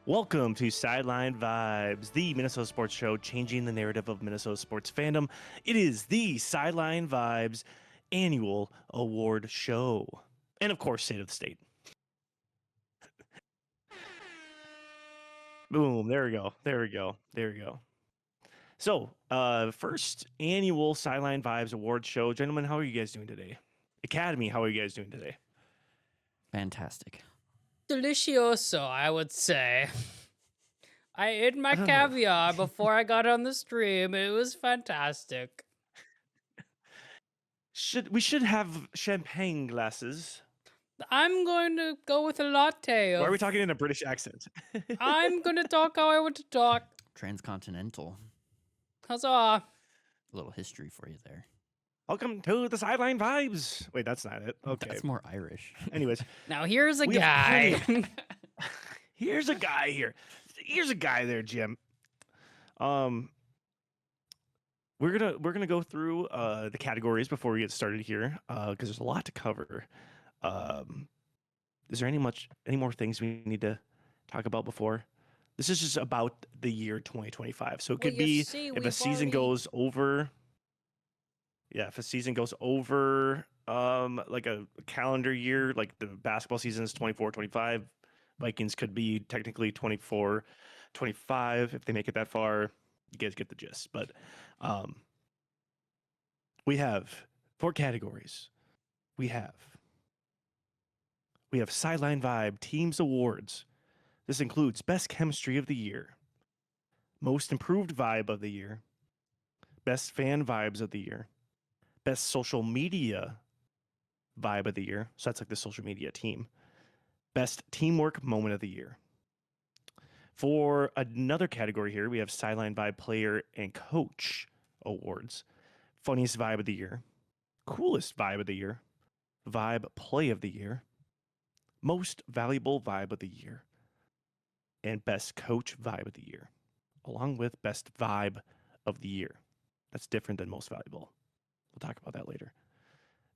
Welcome to Sideline Vibes, the Minnesota sports show changing the narrative of Minnesota sports fandom. It is the Sideline Vibes annual award show. And of course, State of the State. Boom, there we go. There we go. There we go. So, first annual Sideline Vibes award show. Gentlemen, how are you guys doing today? Academy, how are you guys doing today? Fantastic. Delicioso, I would say. I ate my caviar before I got on the stream. It was fantastic. We should have champagne glasses. I'm going to go with a latte. Why are we talking in a British accent? I'm going to talk how I want to talk. Transcontinental. Huzzah. A little history for you there. Welcome to the Sideline Vibes. Wait, that's not it. Okay. That's more Irish. Anyways. Now here's a we have guy. Here's a guy here. Here's a guy there, Jim. We're gonna go through the categories before we get started here, because there's a lot to cover. Is there any more things we need to talk about before? This is just about the year 2025. So it could be if a season goes over. Yeah, if a season goes over like a calendar year, like the basketball season is 24-25, Vikings could be technically 24-25 if they make it that far. You guys get the gist. But we have 4 categories. We have Sideline Vibe Teams Awards. This includes Best Chemistry of the Year, Most Improved Vibe of the Year, Best Fan Vibes of the Year, Best Social Media Vibe of the Year. So that's like the social media team. Best Teamwork Moment of the Year. For another category here, we have Sideline Vibe Player and Coach Awards. Funniest Vibe of the Year. Coolest Vibe of the Year. Vibe Play of the Year. Most Valuable Vibe of the Year. And Best Coach Vibe of the Year. Along with Best Vibe of the Year. That's different than Most Valuable. We'll talk about that later.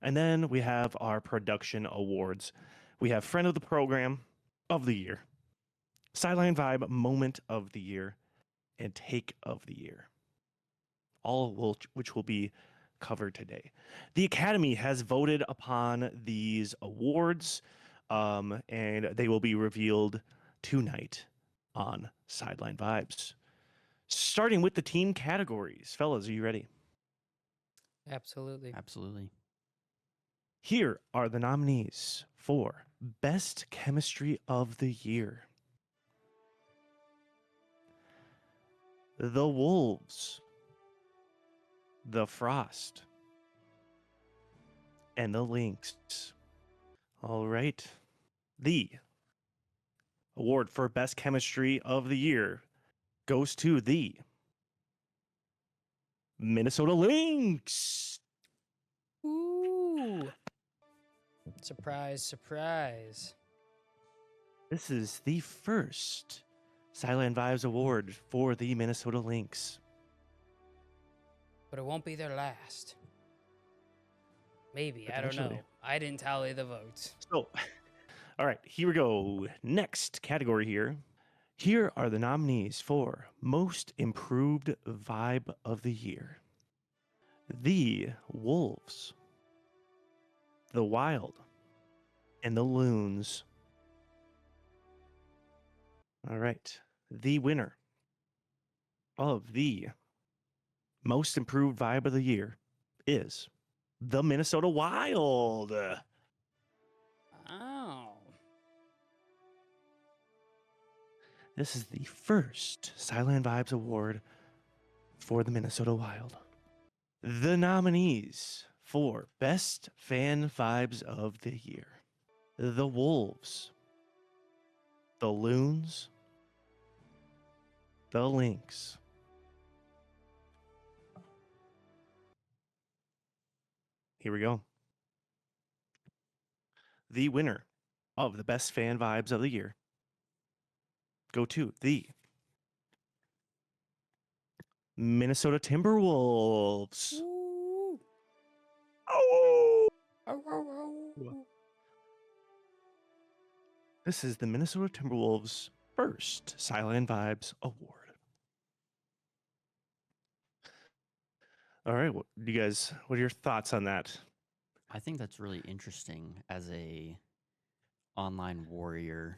And then we have our production awards. We have Friend of the Program of the Year, Sideline Vibe Moment of the Year, and Take of the Year. All which will be covered today. The Academy has voted upon these awards, and they will be revealed tonight on Sideline Vibes. Starting with the team categories. Fellas, are you ready? Absolutely. Absolutely. Here are the nominees for Best Chemistry of the Year. The Wolves, the Frost, and the Lynx. All right. The award for Best Chemistry of the Year goes to the Minnesota Lynx. Ooh. Surprise, surprise. This is the first Sideline Vibes Award for the Minnesota Lynx. But it won't be their last. Maybe, I don't know. I didn't tally the votes. So, all right, here we go. Next category here. Here are the nominees for Most Improved Vibe of the Year. The Wolves, the Wild, and the Loons. All right. The winner of the Most Improved Vibe of the Year is the Minnesota Wild. Oh. This is the first Sideline Vibes Award for the Minnesota Wild. The nominees for Best Fan Vibes of the Year. The Wolves, the Loons, the Lynx. Here we go. The winner of the Best Fan Vibes of the Year go to the Minnesota Timberwolves. Ooh. Oh! Oh. This is the Minnesota Timberwolves first Sideline Vibes Award. All right, what are your thoughts on that? I think that's really interesting as a online warrior,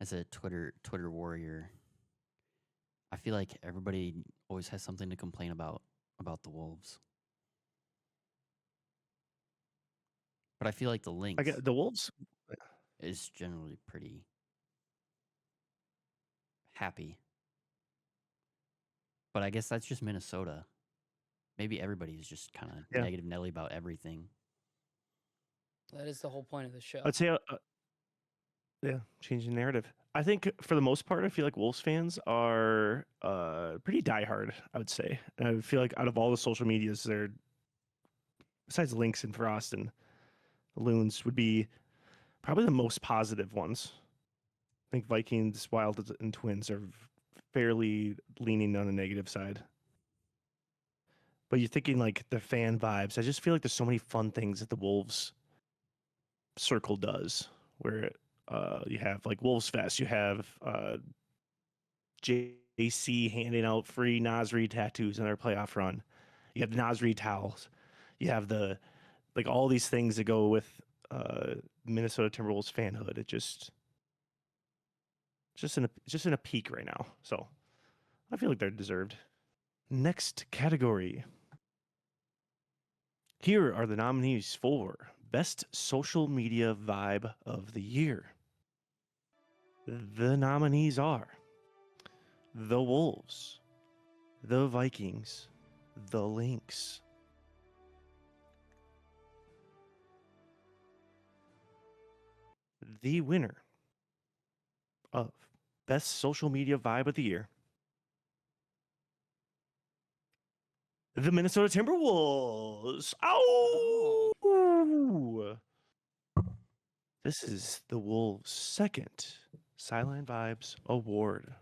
as a Twitter warrior. I feel like everybody always has something to complain about the Wolves. But I feel like the I Lynx get the Wolves. is generally pretty happy. But I guess that's just Minnesota. Maybe everybody is just kind of Yeah. negative Nelly about everything. That is the whole point of the show. I'd say, yeah, changing narrative. I think for the most part, I feel like Wolves fans are pretty diehard. I would say. And I feel like out of all the social medias, they're besides Lynx and Frost and Loons would be probably the most positive ones. I think Vikings, Wild, and Twins are fairly leaning on the negative side. But you're thinking like the fan vibes. I just feel like there's so many fun things that the Wolves circle does, where you have like Wolves Fest, you have JC handing out free Nasri tattoos in their playoff run. You have the Nasri towels. You have the like all these things that go with Minnesota Timberwolves fanhood. It just in a peak right now. So I feel like they're deserved. Next category. Here are the nominees for Best Social Media Vibe of the Year. The nominees are the Wolves, the Vikings, the Lynx. The winner of Best Social Media Vibe of the Year, the Minnesota Timberwolves. Oh! This is the Wolves' second Sideline Vibes Award.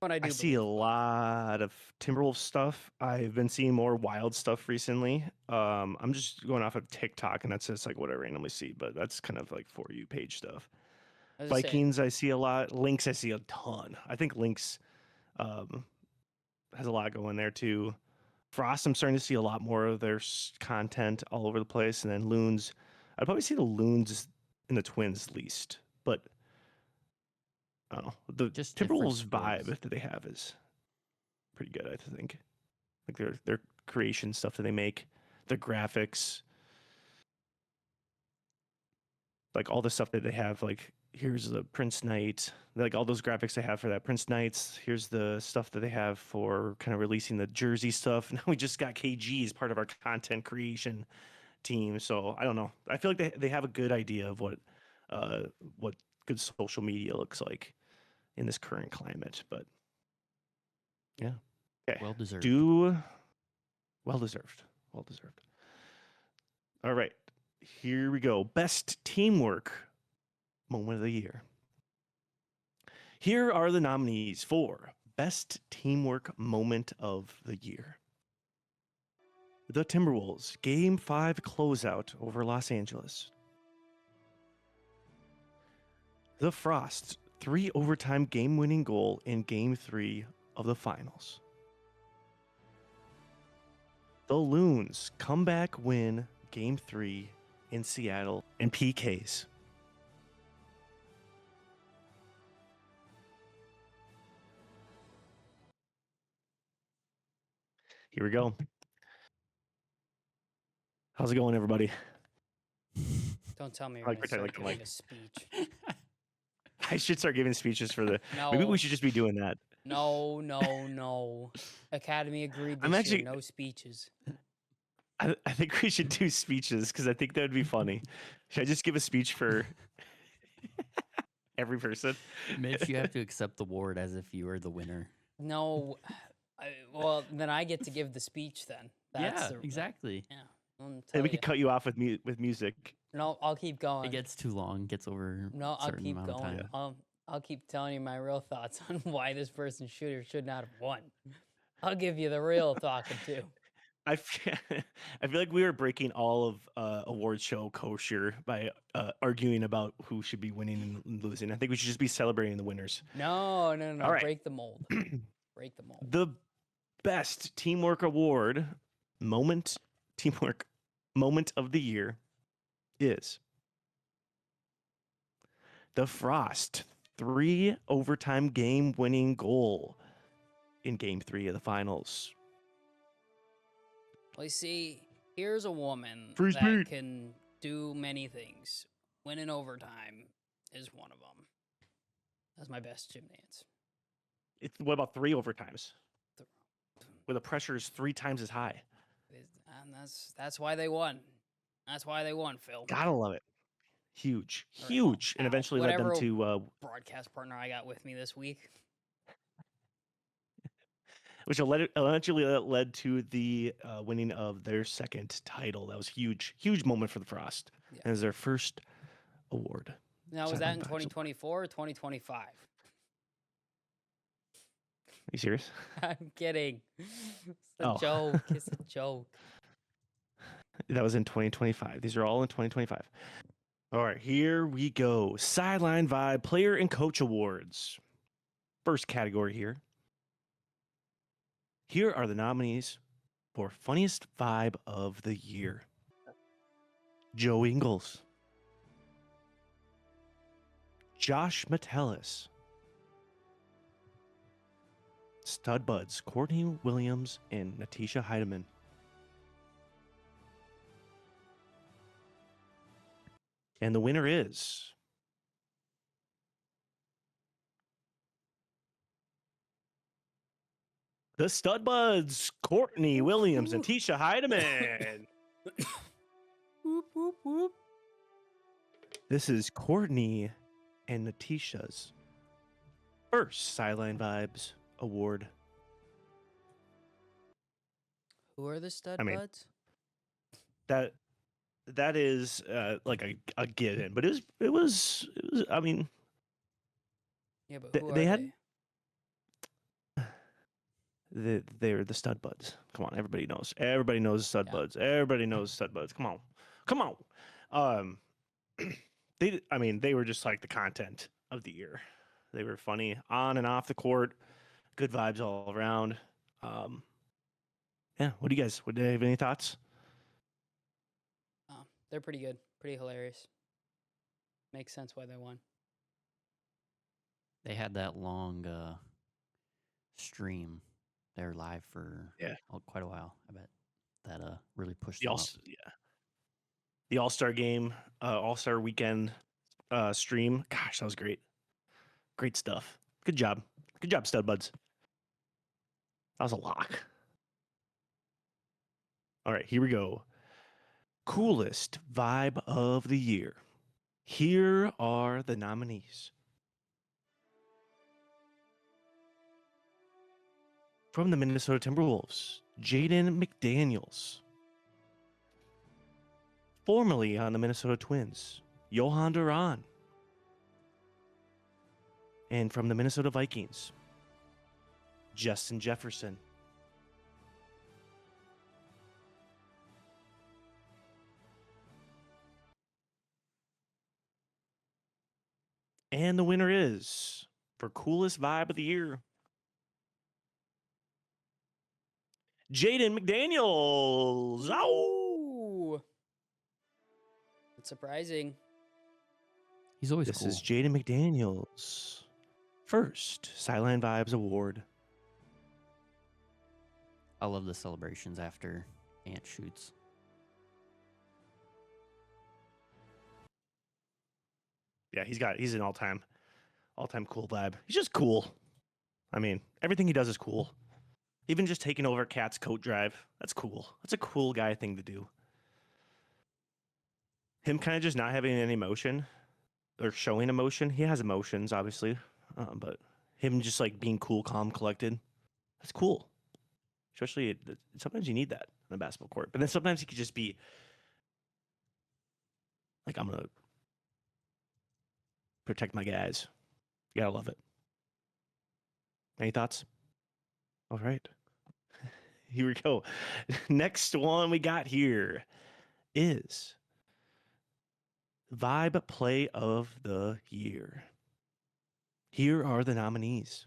What I do I see a believe, but lot of Timberwolves stuff. I've been seeing more Wild stuff recently. I'm just going off of TikTok, and that's just like what I randomly see, but that's kind of like For You page stuff. I was just saying, Vikings, I see a lot. Lynx, I see a ton. I think Lynx has a lot going there too. Frost, I'm starting to see a lot more of their content all over the place. And then Loons, I'd probably see the Loons and the Twins least. But I don't know. The Just different Timberwolves schools. vibe that they have is pretty good, I think. Like their creation stuff that they make, their graphics, like all the stuff that they have, like here's the Prince Knight, like all those graphics they have for that Prince Knights. Here's the stuff that they have for kind of releasing the jersey stuff. Now we just got KG as part of our content creation team. So I don't know. I feel like they have a good idea of what good social media looks like in this current climate. But yeah. Okay. Well deserved. Well deserved. Well deserved. All right. Here we go. Best teamwork moment of the year. Here are the nominees for Best Teamwork Moment of the Year. The Timberwolves Game 5 closeout over Los Angeles. The Frost 3 overtime game-winning goal in Game 3 of the Finals. The Loons comeback win Game 3 in Seattle and PKs. Here we go. How's it going, everybody? don't tell me you're like going to pretend start like I'm giving like- a speech. I should start giving speeches for the. No, Maybe we should just be doing that. no. Academy agreed I'm this actually- year, no speeches. I think we should do speeches because I think that would be funny. Should I just give a speech for every person? Mitch, you have to accept the award as if you were the winner. No, well, then I get to give the speech then. Yeah, the- exactly. Yeah. I'll And tell we ya. could cut you off with music. No, I'll keep going. It gets too long, gets over No, a I'll certain keep amount of going. time. I'll keep telling you my real thoughts on why this person should or should not have won. I'll give you the real talking to. I feel like we are breaking all of award show kosher by arguing about who should be winning and losing. I think we should just be celebrating the winners. No. All right. Break the mold. Break the mold. The best teamwork award teamwork moment of the year is the Frost 3 overtime game winning goal in game 3 of the finals. Well, you see, here's a woman Free that speed. can do many things. Win in overtime is one of them. That's my best gym dance. What about 3 overtimes? Th- Where the pressure is 3 times as high. And that's why they won. That's why they won, Phil. Gotta love it. Huge. Or, Huge. And Al, eventually led them whatever to broadcast partner I got with me this week. which eventually led to the winning of their second title. That was huge. Huge moment for the Frost. Yeah. And it was their first award. Now, was that in Sideline vibes. 2024 or 2025? Are you serious? I'm kidding. It's a Oh. joke. It's a joke. That was in 2025. These are all in 2025. All right, here we go. Sideline Vibe Player and Coach Awards. First category here. Here are the nominees for Funniest Vibe of the Year. Joe Ingles. Josh Metellus. Stud Buds, Courtney Williams and Natisha Heidemann. And the winner is the Stud Buds, Courtney Williams and Natisha Heidemann. Whoop, whoop, whoop. This is Courtney and Natisha's first Sideline Vibes award. Who are the stud I mean, buds? That is like a given, but it was I mean, Yeah, but they- who they are had- they? they're the Stud Buds. Come on, everybody knows. Everybody knows Stud Yeah. Buds. Everybody knows Stud Buds. Come on. They were just like the content of the year. They were funny on and off the court. Good vibes all around. Yeah. What do you guys? Would they have any thoughts? They're pretty good. Pretty hilarious. Makes sense why they won. They had that long stream. They were live for quite a while. I bet that really pushed them up. The All-Star game, All-Star weekend stream. Gosh, that was great. Great stuff. Good job. Good job, Stud Buds. That was a lock. All right, here we go. Coolest vibe of the year. Here are the nominees. From the Minnesota Timberwolves, Jaden McDaniels. Formerly on the Minnesota Twins, Johan Duran. And from the Minnesota Vikings, Justin Jefferson. And the winner is, for coolest vibe of the year, Jaden McDaniels. Ow! Ooh. It's surprising. He's always This cool. is Jaden McDaniels' first Sideline Vibes Award. I love the celebrations after Ant shoots. Yeah, he's an all-time cool vibe. He's just cool. I mean, everything he does is cool. Even just taking over Cat's coat drive, that's cool. That's a cool guy thing to do. Him kind of just not having any emotion or showing emotion. He has emotions, obviously, but him just like being cool, calm, collected. That's cool. Especially sometimes you need that on a basketball court. But then sometimes he could just be like, I'm gonna protect my guys. You gotta love it. Any thoughts? All right. Here we go. Next one we got here is Vibe Play of the Year. Here are the nominees.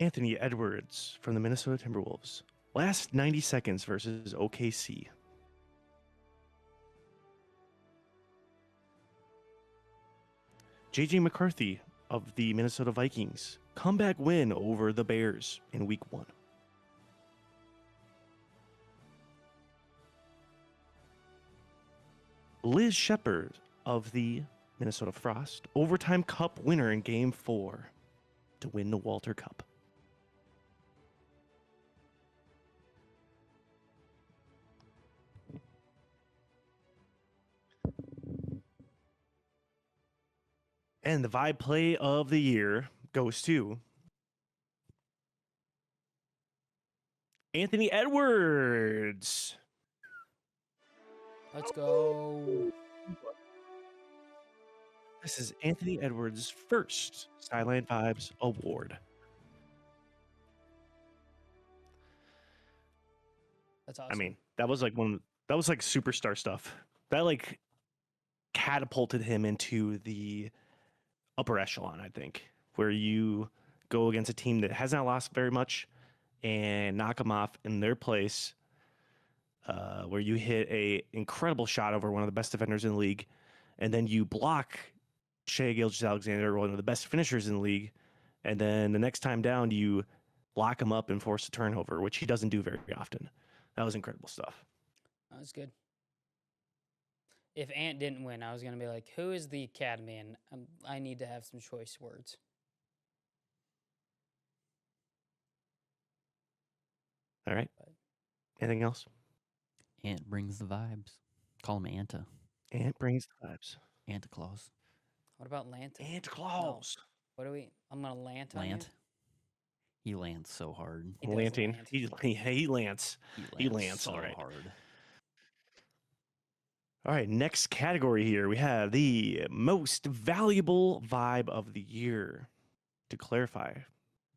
Anthony Edwards from the Minnesota Timberwolves. Last 90 seconds versus OKC. JJ McCarthy of the Minnesota Vikings. Comeback win over the Bears in week 1. Liz Shepard of the Minnesota Frost. Overtime Cup winner in game 4 to win the Walter Cup. And the Vibe Play of the Year goes to Anthony Edwards. Let's go. This is Anthony Edwards' first Sideline Vibes Award. That's awesome. I mean, that was like superstar stuff. That like catapulted him into the upper echelon, I think, where you go against a team that has not lost very much and knock them off in their place, where you hit a incredible shot over one of the best defenders in the league, and then you block Shai Gilgeous-Alexander, one of the best finishers in the league, and then the next time down you lock him up and force a turnover, which he doesn't do very often. That was incredible stuff. That was good. If Ant didn't win, I was going to be like, who is the Academy? And I need to have some choice words. All right. Anything else? Ant brings the vibes. Call him Anta. Ant brings the vibes. Anta Claus. What about Lanta? Ant Claus. No. What do we? I'm going to Lant on Lant. He lands so hard. He does Lanting. land. He lands. He lands so all right. hard. All right, next category here. We have the most valuable vibe of the year. To clarify,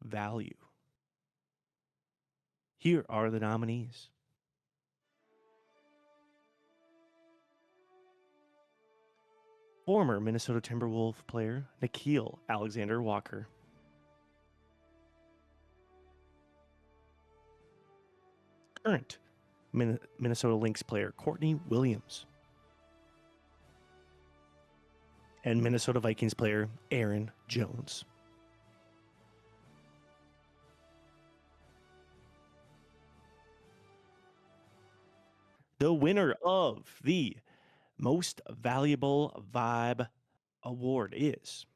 value. Here are the nominees. Former Minnesota Timberwolf player Nickeil Alexander-Walker. Current Minnesota Lynx player Courtney Williams. And Minnesota Vikings player Aaron Jones. The winner of the Most Valuable Vibe Award is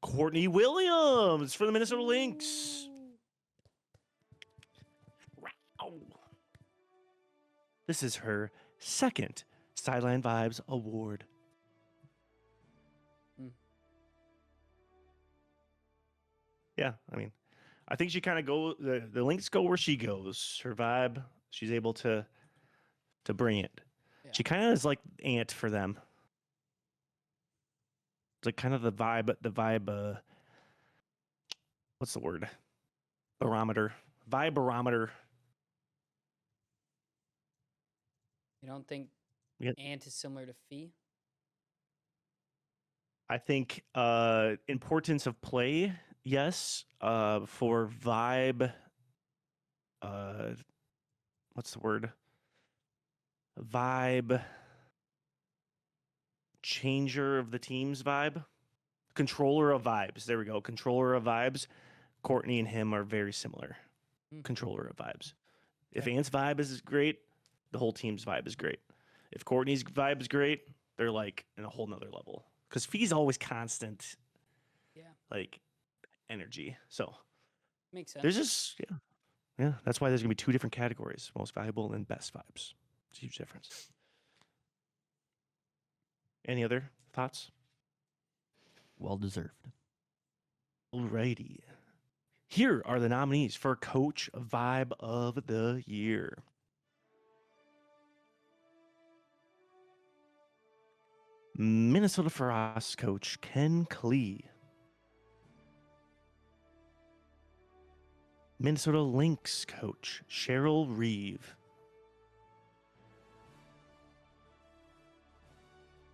Courtney Williams for the Minnesota Lynx. Wow. This is her second Sideline Vibes Award. Yeah, I mean, I think she kind of the Lynx go where she goes. Her vibe, she's able to bring it. Yeah. She kind of is like Ant for them. It's like kind of the vibe, what's the word? Barometer. Vibe barometer. You don't think Yeah. Ant is similar to Fee? I think importance of play, yes. For vibe, what's the word? Vibe changer of the team's vibe. Controller of vibes. There we go. Controller of vibes. Courtney and him are very similar. Controller of vibes. If Okay. Ant's vibe is great, the whole team's vibe is great. If Courtney's vibe is great, they're like in a whole nother level. Because Fee's always constant, like energy. So Makes sense. there's just yeah. That's why there's gonna be two different categories: most valuable and best vibes. It's a huge difference. Any other thoughts? Well deserved. Alrighty. Here are the nominees for Coach Vibe of the Year. Minnesota Frost coach Ken Klee. Minnesota Lynx coach Cheryl Reeve.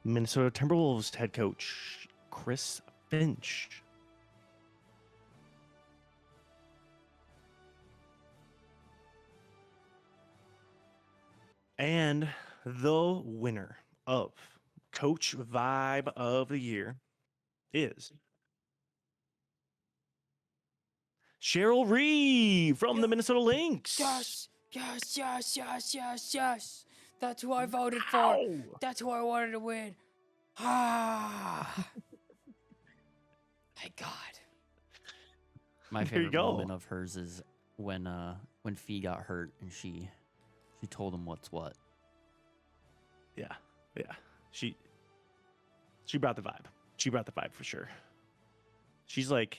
Minnesota Timberwolves head coach Chris Finch. And the winner of Coach Vibe of the Year is Cheryl Reeve from the Minnesota Lynx. Yes, yes, yes, yes, yes, yes. That's who I voted for. That's who I wanted to win. Ah. Thank God. My There you favorite go. moment of hers is when Fee got hurt and she told him what's what. Yeah. She brought the vibe. She brought the vibe for sure. She's not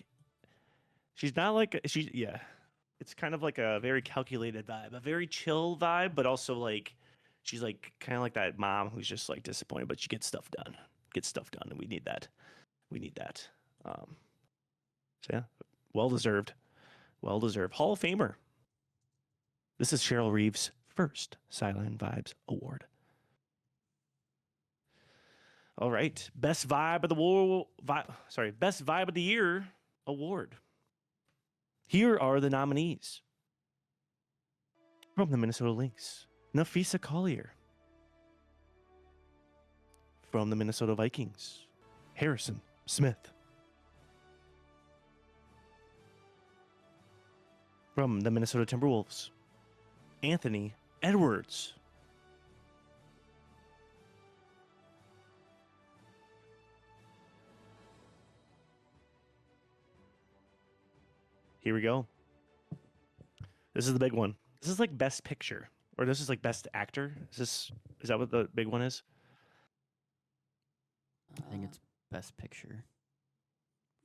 like it's kind of like a very calculated vibe, a very chill vibe, but also like she's like kind of like that mom who's just like disappointed, but she gets stuff done. And we need that. So yeah, well deserved. Hall of Famer. This is Cheryl Reeve's first Sideline Vibes Award. All right, best vibe of the year award. Here are the nominees. From the Minnesota Lynx, Nafisa Collier. From the Minnesota Vikings, Harrison Smith. From the Minnesota Timberwolves, Anthony Edwards. Here we go. This is the big one. This is like best picture, or this is like best actor. Is that what the big one is? I think it's best picture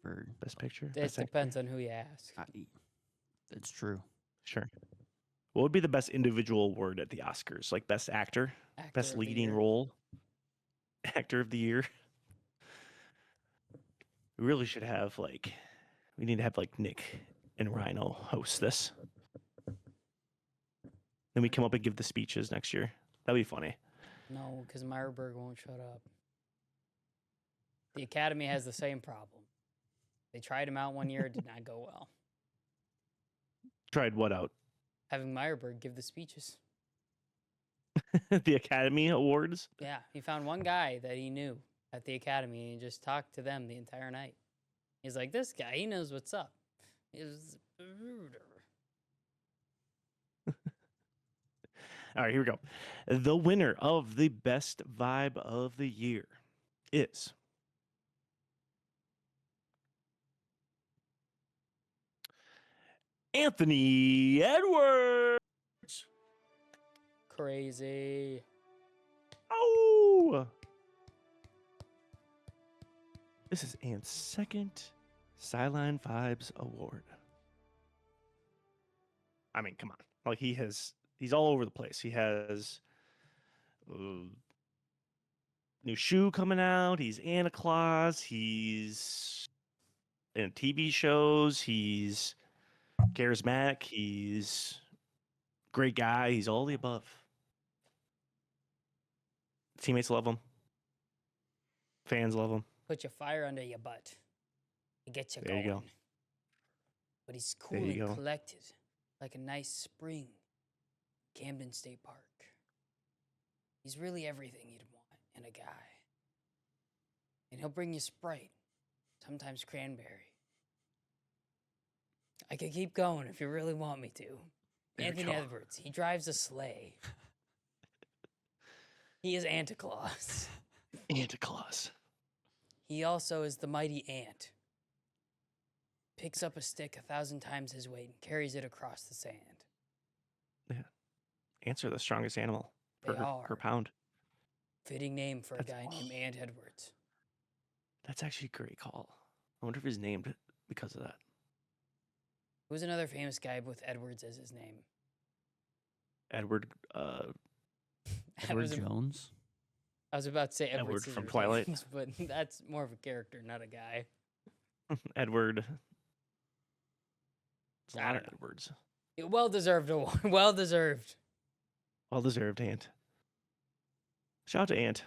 for Best picture. It Best depends actor? on who you ask. It's true. Sure. What would be the best individual award at the Oscars? Like best actor, Actor best of the leading year. role, actor of the year. We really should have we need to have like Nick and Rhino host this. Then we come up and give the speeches next year. That'd be funny. No, because Meyerberg won't shut up. The Academy has the same problem. They tried him out one year, it did not go well. Tried what out? Having Meyerberg give the speeches. The Academy Awards? Yeah, he found one guy that he knew at the Academy and he just talked to them the entire night. He's like, this guy, he knows what's up. He was... All right, here we go. The winner of the best vibe of the year is Anthony Edwards. Crazy. Oh! This is Ant's second Sideline Vibes Award. I mean, come on. Like he's all over the place. He has new shoe coming out. He's Santa Claus. He's in TV shows. He's charismatic. He's great guy. He's all the above. Teammates love him. Fans love him. Put your fire under your butt. It gets you There going. you go. But he's cool There you and go. collected, like a nice spring. Camden State Park. He's really everything you'd want in a guy. And he'll bring you Sprite, sometimes cranberry. I could keep going if you really want me to. There we Anthony go. Edwards, he drives a sleigh. He is Santa Claus. Santa Claus. He also is the mighty ant. Picks up a stick 1,000 times his weight and carries it across the sand. Ants are the strongest animal They per are. pound. Fitting name for a That's guy named Ant Edwards. That's actually a great call. I wonder if he's named because of that. Who's another famous guy with Edwards as his name? Edward Edward Jones. I was about to say Edward Edward from Twilight. Scissorhands, but that's more of a character, not a guy. Edward. It's a I lot don't of know. Edwards. Well deserved award. Well deserved. Well deserved, Ant. Shout out to Ant.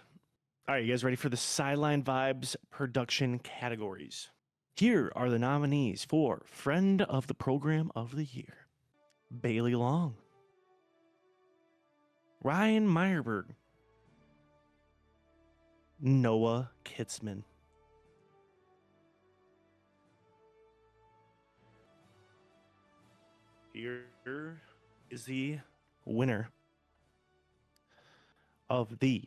All right, you guys ready for the Sideline Vibes production categories? Here are the nominees for Friend of the Program of the Year: Bailey Long, Ryan Meyerberg, Noah Kitzman. Here is the winner of the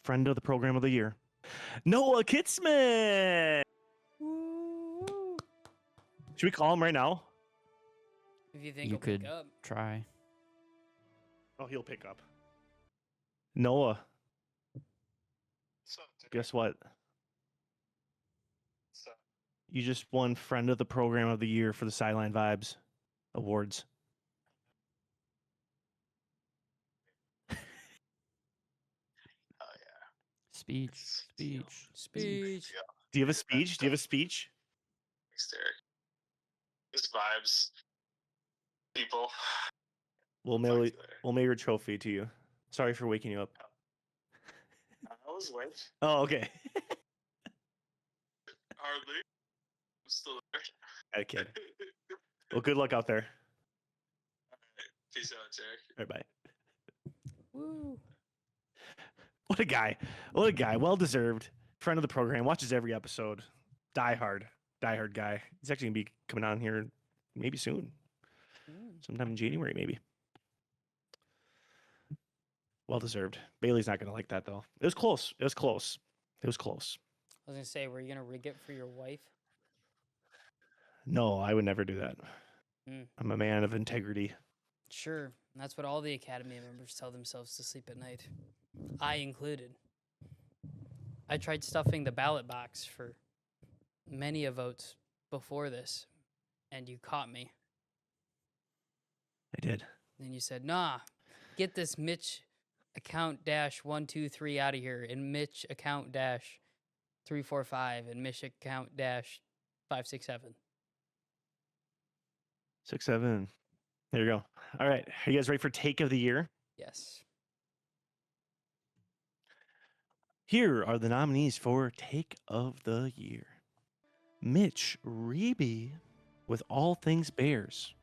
Friend of the Program of the Year, Noah Kitzman. Woo. Should we call him right now? If you think You he'll could pick up. try. Oh, he'll pick up. Noah, guess what? You just won Friend of the Program of the Year for the Sideline Vibes Awards. Speech. Speech. Do you have a speech? Do you have a speech? Thanks, Derek. This vibes, people. We'll Talk to mail you later. we'll mail your trophy to you. Sorry for waking you up. I was late. Oh, okay. Hardly. I'm still there. Okay. Well, good luck out there. Peace out, Derek. All right, bye. Woo. What a guy. What a guy. Well deserved. Friend of the program. Watches every episode. Die hard guy. He's actually going to be coming on here maybe soon. Sometime in January, maybe. Well deserved. Bailey's not going to like that, though. It was close. It was close. It was close. I was gonna say, were you gonna rig it for your wife? No, I would never do that. Mm. I'm a man of integrity. Sure. And that's what all the Academy members tell themselves to sleep at night. I included. I tried stuffing the ballot box for many a votes before this, and you caught me. I did. And you said, nah, get this Mitch account dash 123 out of here, and Mitch account dash 345, and Mitch account dash 567. 6-7. There you go. All right. Are you guys ready for Take of the Year? Yes. Here are the nominees for Take of the Year: Mitch Reeby with All Things Bears,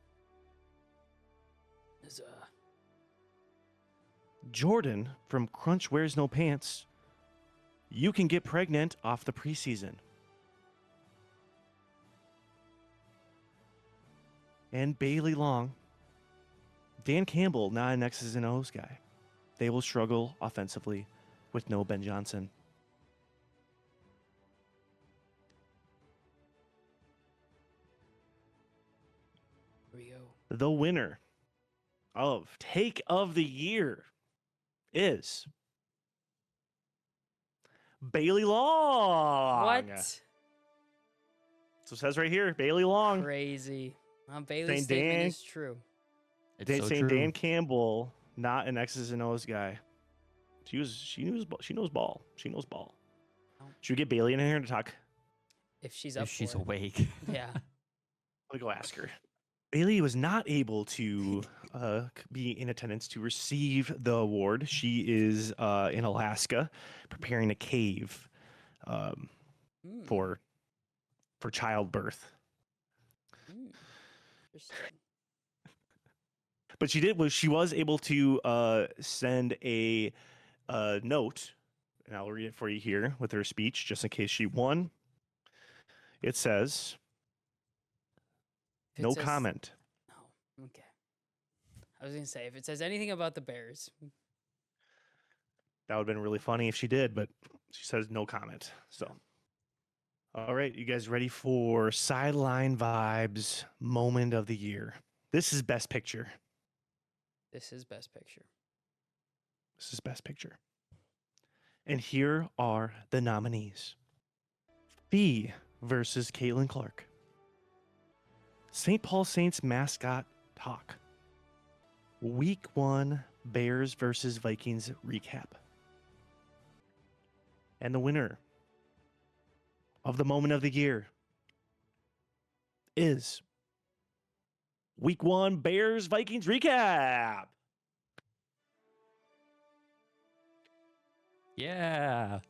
Is, Jordan from Croonch Wears No Pants, You Can Get Pregnant off the preseason, and Bailey Long, Dan Campbell, not an X's and O's guy. They will struggle offensively with no Ben Johnson. here we go. The winner of Take of the Year is Bailey Long. What? So it says right here, Bailey Long. Crazy. Bailey's Saying statement Dan- is true. It's Dan so saying true. Dan Campbell, not an X's and O's guy. She knows ball. She knows ball. Oh. Should we get Bailey in here to talk? If she's up If she's for it. awake. Yeah. Let me go ask her. Bailey was not able to be in attendance to receive the award. She is in Alaska preparing a cave Mm, for childbirth. interesting. But she was able to send a note, and I'll read it for you here with her speech, just in case she won. It says, If it "No says- comment." Oh, okay. I was gonna say, if it says anything about the Bears, That would have been really funny if she did, but she says no comment. So, all right, you guys ready for Sideline Vibes Moment of the Year? This is Best Picture. this is Best Picture. This is Best Picture. And here are the nominees: Fee versus Caitlin Clark, St. Paul Saints mascot talk, Week 1 Bears versus Vikings recap, And the winner of the moment of the year is Week 1 Bears Vikings recap. Yeah.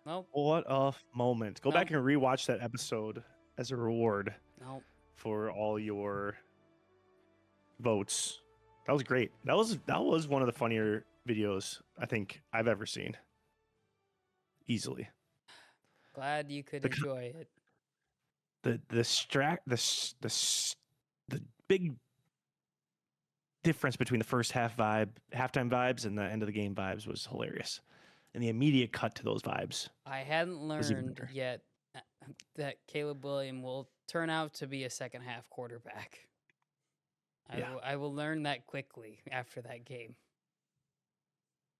Nope. What a moment. Go back Nope. and rewatch that episode as a reward Nope. for all your votes. That was great. That was one of the funnier videos I think I've ever seen. Easily. Glad you could The co- enjoy it. The big difference between the first halftime vibes and the end of the game vibes was hilarious. And the immediate cut to those vibes. I hadn't Was even learned better. yet that Caleb Williams will turn out to be a second half quarterback. Yeah. I will learn that quickly after that game.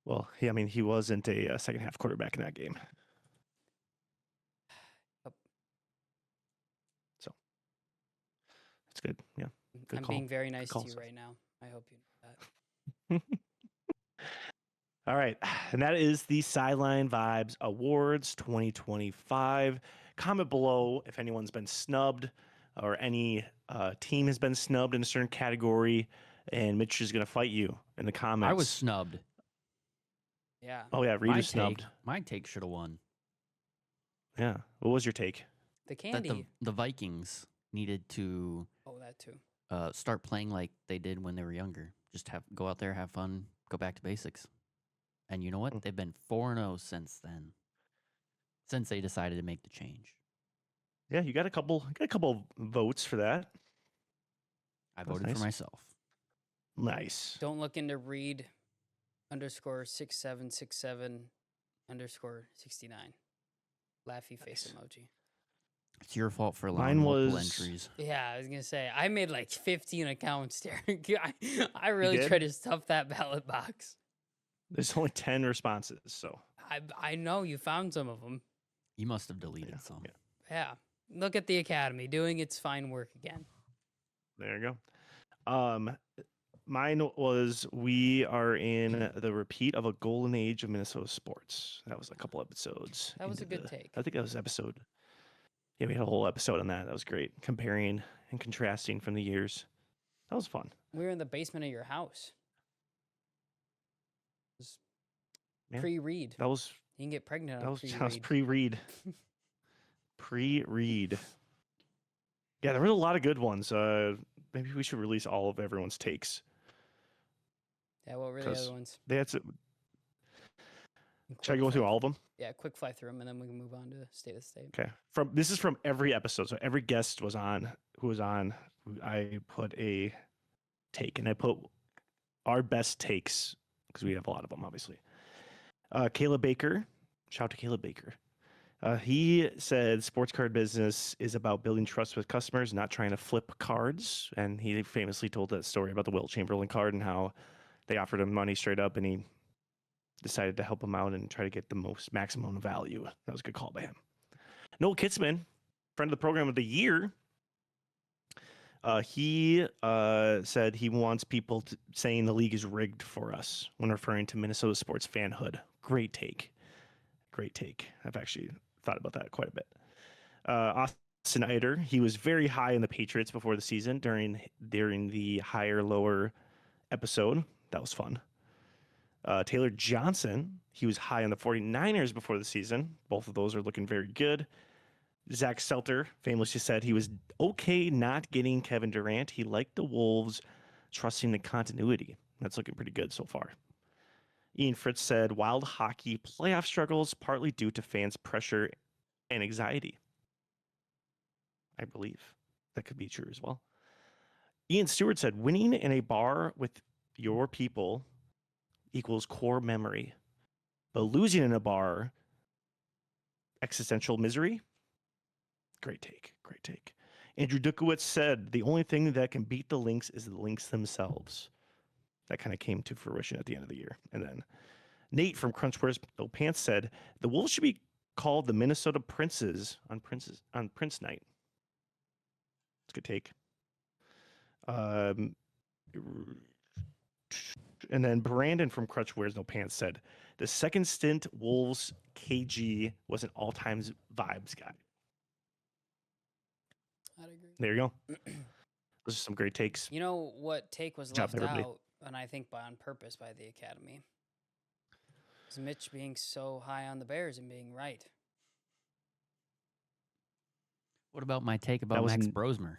Well, yeah, I mean, he wasn't a second half quarterback in that game. Yep. So that's good. Yeah. Good I'm call. being very nice to call, you Seth. right now. I hope you know that. All right. And that is the Sideline Vibes Awards 2025. Comment below if anyone's been snubbed or any team has been snubbed in a certain category. And Mitch is going to fight you in the comments. I was snubbed. Yeah. Oh, yeah. Reed was snubbed. My take should have won. Yeah. What was your take? The That candy. the Vikings needed to Oh, that too. start playing like they did when they were younger. Just go out there, have fun, go back to basics. And you know what? Mm. They've been 4-0 since then. Since they decided to make the change. Yeah, you got a couple votes for that. I That's voted nice. for myself. Nice. Don't look into Reed _6767_69. Laughy face Nice. emoji. It's your fault for Mine allowing multiple was- entries. Yeah, I was gonna say I made like 15 accounts there. I really did? tried to stuff that ballot box. There's only 10 responses, so I know you found some of them. You must have deleted Yeah, some. yeah. Yeah, look at the Academy doing its fine work again. there you go. Mine was we are in the repeat of a golden age of Minnesota sports. That was a couple episodes. That was a into good the- take. I think that was episode. Yeah, we had a whole episode on that. That was great. Comparing and contrasting from the years. That was fun. We were in the basement of your house. It was Yeah. pre-read. That was You can get pregnant that on was pre-read. pre-read. Pre-read. Yeah, there were a lot of good ones. Maybe we should release all of everyone's takes. Yeah, what were the 'Cause other ones? Should I Quick go through fly- all of them? Yeah, quick fly through them, and then we can move on to state of state. Okay. This is from every episode. So every guest who was on, I put a take, and I put our best takes because we have a lot of them, obviously. Caleb Baker, shout out to Caleb Baker. He said sports card business is about building trust with customers, not trying to flip cards. And he famously told that story about the Wilt Chamberlain card and how they offered him money straight up, and he decided to help him out and try to get the maximum value. That was a good call by him. Noel Kitzman, friend of the program of the year, he said he wants people saying the league is rigged for us when referring to Minnesota sports fanhood. Great take. Great take. I've actually thought about that quite a bit. Austin Eider, he was very high in the Patriots before the season during the higher lower episode. That was fun. Taylor Johnson, he was high on the 49ers before the season. Both of those are looking very good. Zach Selter famously said he was okay not getting Kevin Durant. He liked the Wolves, trusting the continuity. That's looking pretty good so far. Ian Fritz said wild hockey playoff struggles partly due to fans' pressure and anxiety. I believe that could be true as well. Ian Stewart said winning in a bar with your people equals core memory, but losing in a bar, existential misery. Great take. Great take. Andrew Dukowitz said the only thing that can beat the Lynx is the Lynx themselves. That kind of came to fruition at the end of the year. And then Nate from Crunch Wears No Pants said the Wolves should be called the Minnesota Princes on Prince Night. It's a good take. And then Brandon from Crutch Wears No Pants said, the second stint Wolves KG was an all-time vibes guy. I'd agree. There you go. Those are some great takes. You know what take was Good job, left everybody. out, and I think on purpose by the Academy? Is Mitch being so high on the Bears and being right. What about my take about was Max n- Brosmer?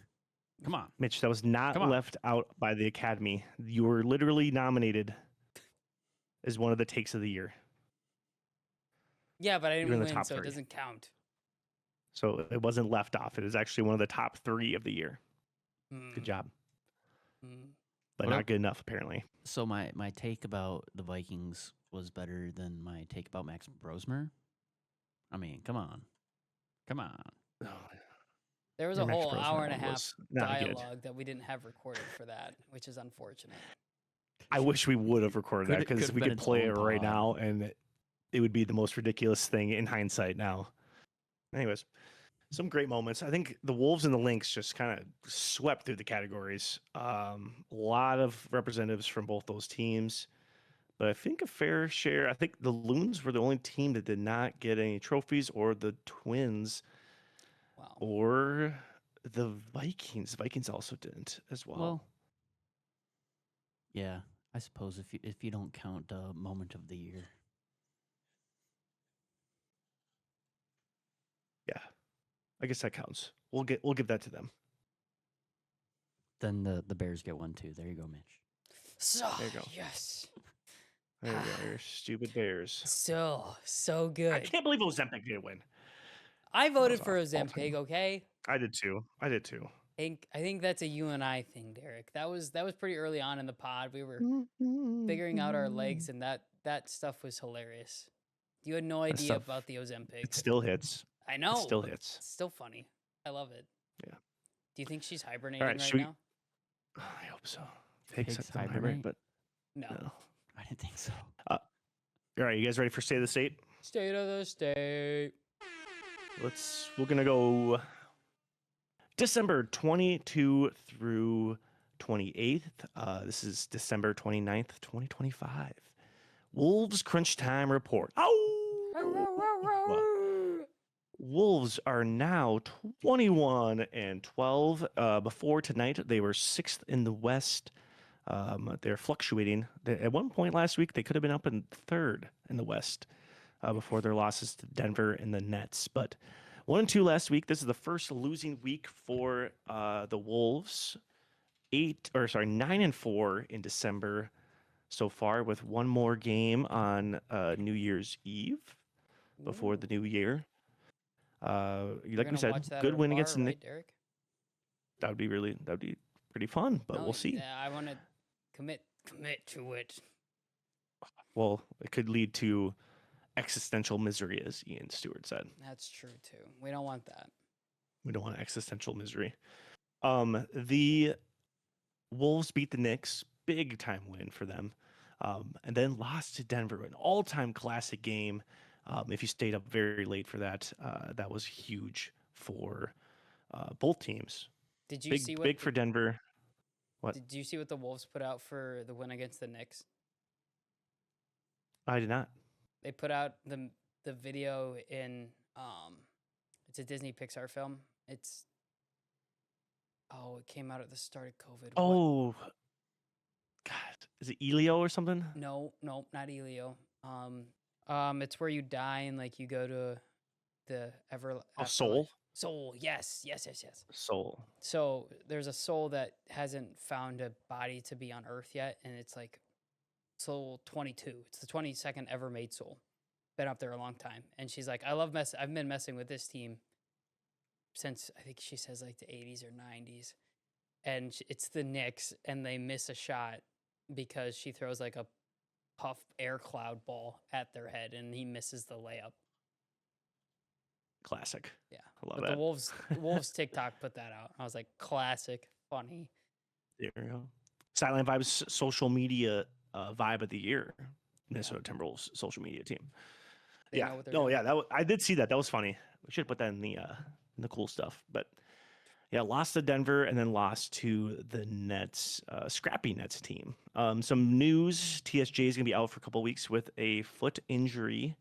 Come on. Mitch, that was not Come on. left out by the Academy. You were literally nominated as one of the takes of the year. Yeah, but I You're didn't in the win, top so it 3. doesn't count. So it wasn't left off. It is actually one of the top 3 of the year. Mm, Good job. mm. But What not up? good enough, apparently. So my take about the Vikings was better than my take about Max Brosmer. I mean, come on. Come on. Oh, There was your a Max whole Brosmer hour and a one half was not good. dialogue that we didn't have recorded for that, which is unfortunate. I wish we would have recorded that because Could've we been could its play it own right pod. now and it would be the most ridiculous thing in hindsight now. Anyways, some great moments. I think the Wolves and the Lynx just kind of swept through the categories. A lot of representatives from both those teams. But I think a fair share. I think the Loons were the only team that did not get any trophies, or the Twins, Wow. or the Vikings. Vikings also didn't as well. Well, yeah, I suppose if you don't count moment of the year. Yeah, I guess that counts. We'll give that to them. Then the Bears get one too. There you go, Mitch. So, There you go. yes. There you go. Your stupid Bears. So I good. can't believe Ozempic didn't win. I voted was for awful. Ozempic, okay? I did too. I think that's a you and I thing, Derek. That was pretty early on in the pod. We were figuring out our legs, and that stuff was hilarious. You had no idea stuff- about the Ozempic. It still hits. I know. It still hits. It's still funny. I love it. Yeah. Do you think she's hibernating right should we- now? I hope so. Pigs Pigs don't hibernate, hibernate? but No. no. I didn't think so. All right, you guys ready for State of the State? State of the state. We're gonna go December 22 through 28th. This is December 29th, 2025. Wolves Crunch Time Report. Wolves are now 21-12. Before tonight, they were 6th in the West. They're fluctuating. At one point last week, they could have been up in 3rd in the West before their losses to Denver and the Nets. But 1-2 last week. This is the first losing week for the Wolves. 9-4 in December so far, with one more game on New Year's Eve before the new year. Like we said, good win against the Knicks. Derek? That'd be pretty fun, but we'll see. Yeah, I want to commit to it. Well, it could lead to existential misery, as Ian Stewart said. That's true too. We don't want that. We don't want existential misery. The Wolves beat the Knicks, big time win for them, and then lost to Denver, an all-time classic game. If you stayed up very late for that, that was huge for both teams. Did you see big for Denver? What? Did you see what the Wolves put out for the win against the Knicks? I did not. They put out the video in it's a Disney Pixar film. It came out at the start of COVID. Oh, God, is it Elio or something? No, not Elio. It's where you die and like you go to the Soul. Soul, yes. Soul. So there's a soul that hasn't found a body to be on Earth yet, and it's like Soul 22. It's the 22nd ever made soul. Been up there a long time, and she's like, I've been messing with this team since I think she says like the 80s or 90s, and it's the Knicks, and they miss a shot because she throws like a puff air cloud ball at their head, and he misses the layup. Classic. Yeah, I love but that. the Wolves TikTok put that out. I was like, classic, funny. There you go. Sideline Vibes social media vibe of the year. Minnesota Timberwolves social media team. They Yeah. know what they're No, doing. yeah. I did see that. That was funny. We should put that in the cool stuff. But Yeah, lost to Denver and then lost to the Nets, scrappy Nets team. Some news: TSJ is going to be out for a couple weeks with a foot injury,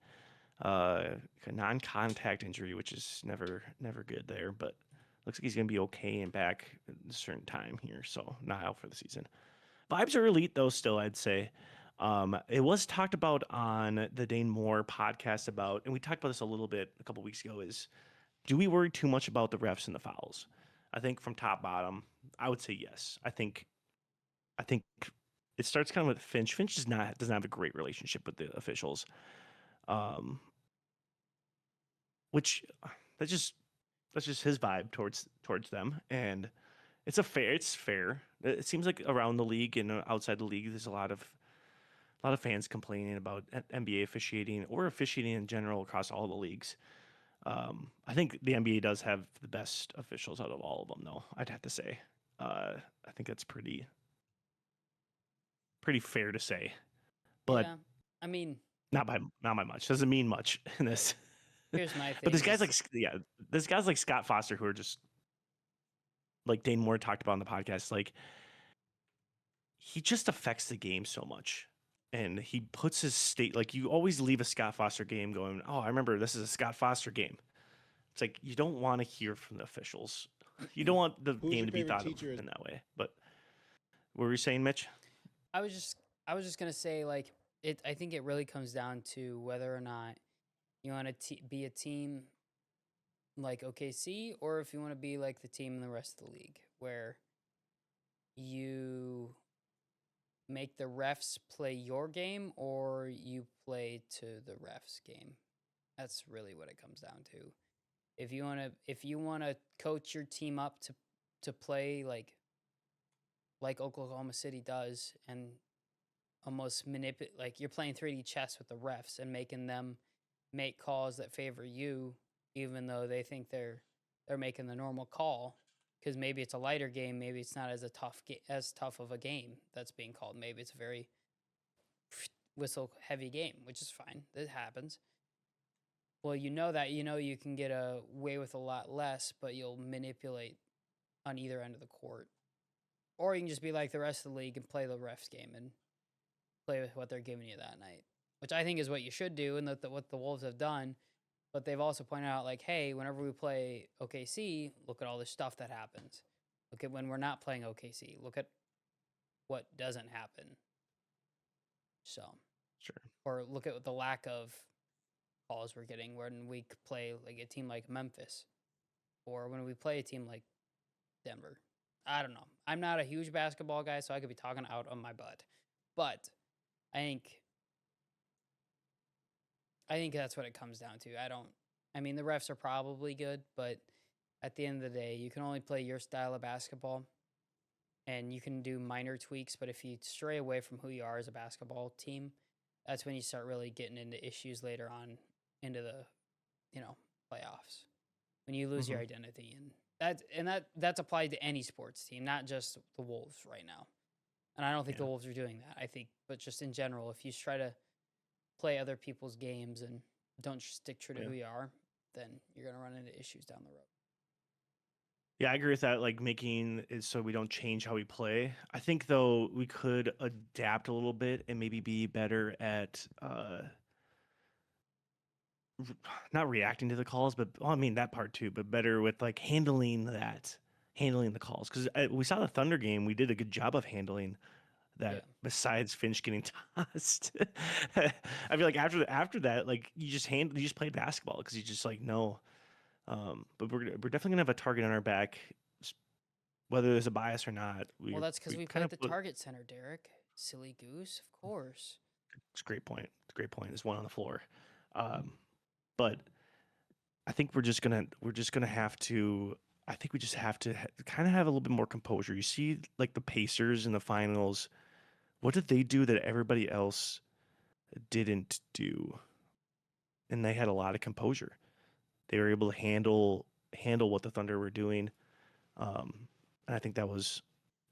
a non-contact injury, which is never good there. But looks like he's going to be okay and back at a certain time here, so not out for the season. Vibes are elite though, still I'd say. It was talked about on the Dane Moore podcast about, and we talked about this a little bit a couple weeks ago. Is do we worry too much about the refs and the fouls? I think from top bottom, I would say yes. I think it starts kind of with Finch. Finch doesn't have a great relationship with the officials, which that's just his vibe towards them, and it's fair. It seems like around the league and outside the league, there's a lot of fans complaining about NBA officiating or officiating in general across all the leagues. I think the NBA does have the best officials out of all of them, though. I'd have to say. I think that's pretty fair to say, but Yeah, I mean, not by much. Doesn't mean much in this. here's my thing. But there's guys is- there's guys like Scott Foster who are just like Dane Moore talked about on the podcast. Like he just affects the game so much. And he puts his state, like you always leave a Scott Foster game going, oh, I remember this is a Scott Foster game. It's like you don't want to hear from the officials. You don't want the game to be thought of in that way. But what were you saying, Mitch? I was just gonna say like it. I think it really comes down to whether or not you want to be a team like OKC or if you want to be like the team in the rest of the league where you make the refs play your game or you play to the refs game. That's really what it comes down to. If you want to coach your team up to play like Oklahoma City does and almost manipulate, like you're playing 3D chess with the refs and making them make calls that favor you even though they think they're making the normal call because maybe it's a lighter game, maybe it's not as tough of a game that's being called. Maybe it's a very whistle heavy game, which is fine. It happens. Well, you know you can get away with a lot less, but you'll manipulate on either end of the court. Or you can just be like the rest of the league and play the refs game and play with what they're giving you that night, which I think is what you should do and what the Wolves have done. But they've also pointed out, like, hey, whenever we play OKC, look at all this stuff that happens. Look at when we're not playing OKC. Look at what doesn't happen. So, Sure. or look at the lack of calls we're getting when we play like a team like Memphis, or when we play a team like Denver. I don't know. I'm not a huge basketball guy, so I could be talking out on my butt. But I think that's what it comes down to. I mean, the refs are probably good, but at the end of the day, you can only play your style of basketball and you can do minor tweaks. But if you stray away from who you are as a basketball team, that's when you start really getting into issues later on into the, playoffs when you lose your identity. And that's applied to any sports team, not just the Wolves right now. And I don't think the Wolves are doing that. I think, but just in general, if you try to play other people's games and don't stick true to who you are, then you're going to run into issues down the road. Yeah, I agree with that. Like making it so we don't change how we play. I think though we could adapt a little bit and maybe be better at not reacting to the calls, but I mean that part too. But better with like handling the calls because we saw the Thunder game. We did a good job of handling that. Yeah. Besides Finch getting tossed, I feel like after that, like you just played basketball because you just like no. But we're definitely gonna have a target on our back, whether there's a bias or not. Well, that's because we play at the target center, Derek. Silly goose, of course. It's a great point. There's one on the floor, but I think we're just gonna have to. I think we just have to kind of have a little bit more composure. You see, like the Pacers in the finals. What did they do that everybody else didn't do? And they had a lot of composure. They were able to handle what the Thunder were doing, and I think that's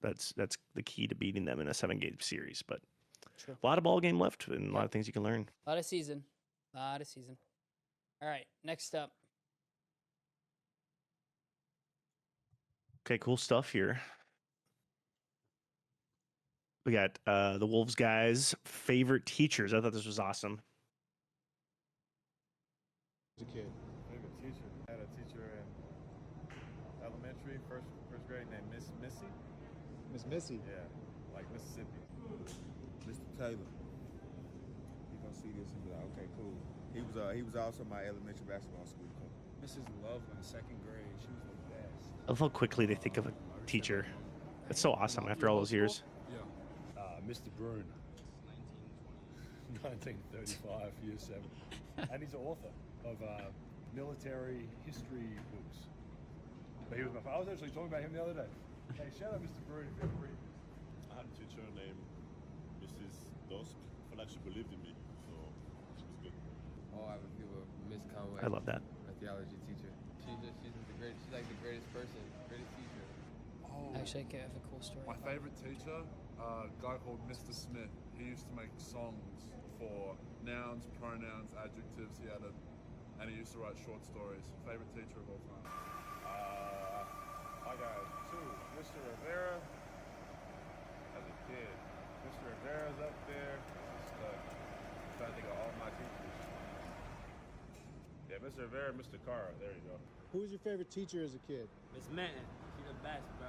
the key to beating them in a 7-game series. But True. a lot of ball game left and a lot of things you can learn. A lot of season. All right, next up. Okay, cool stuff here. We got the Wolves guys' favorite teachers. I thought this was awesome. As a kid. Favorite teacher. I had a teacher in elementary, first grade, named Miss Missy. Miss Missy. Yeah, like Mississippi. Mr. Taylor. He gonna see this and be like, okay, cool. He was also my elementary basketball school coach. Mrs. Loveland, second grade. She was the best. I love how quickly they think of a teacher. It's so awesome after all those years. Yeah. Mr. Bruin. 1935, year 7. And he's an author of military history books. But he was I was actually talking about him the other day. Hey, shout out Mr. Bruin if you ever read. I had a teacher named Mrs. Dusk. I felt like she believed in me, so she was good. Oh, I would feel Miss Conway. I love that. My theology teacher. She's like the greatest person, greatest teacher. Oh, Actually, I have a cool story. my favorite teacher, a guy called Mr. Smith. He used to make songs for nouns, pronouns, adjectives. And he used to write short stories. Favorite teacher of all time. I got 2. Mr. Rivera. As a kid, Mr. Rivera's up there. I'm trying to think of all my teachers. Yeah, Mr. Rivera, Mr. Carr. There you go. Who was your favorite teacher as a kid? Miss Manton, she's the best, bro.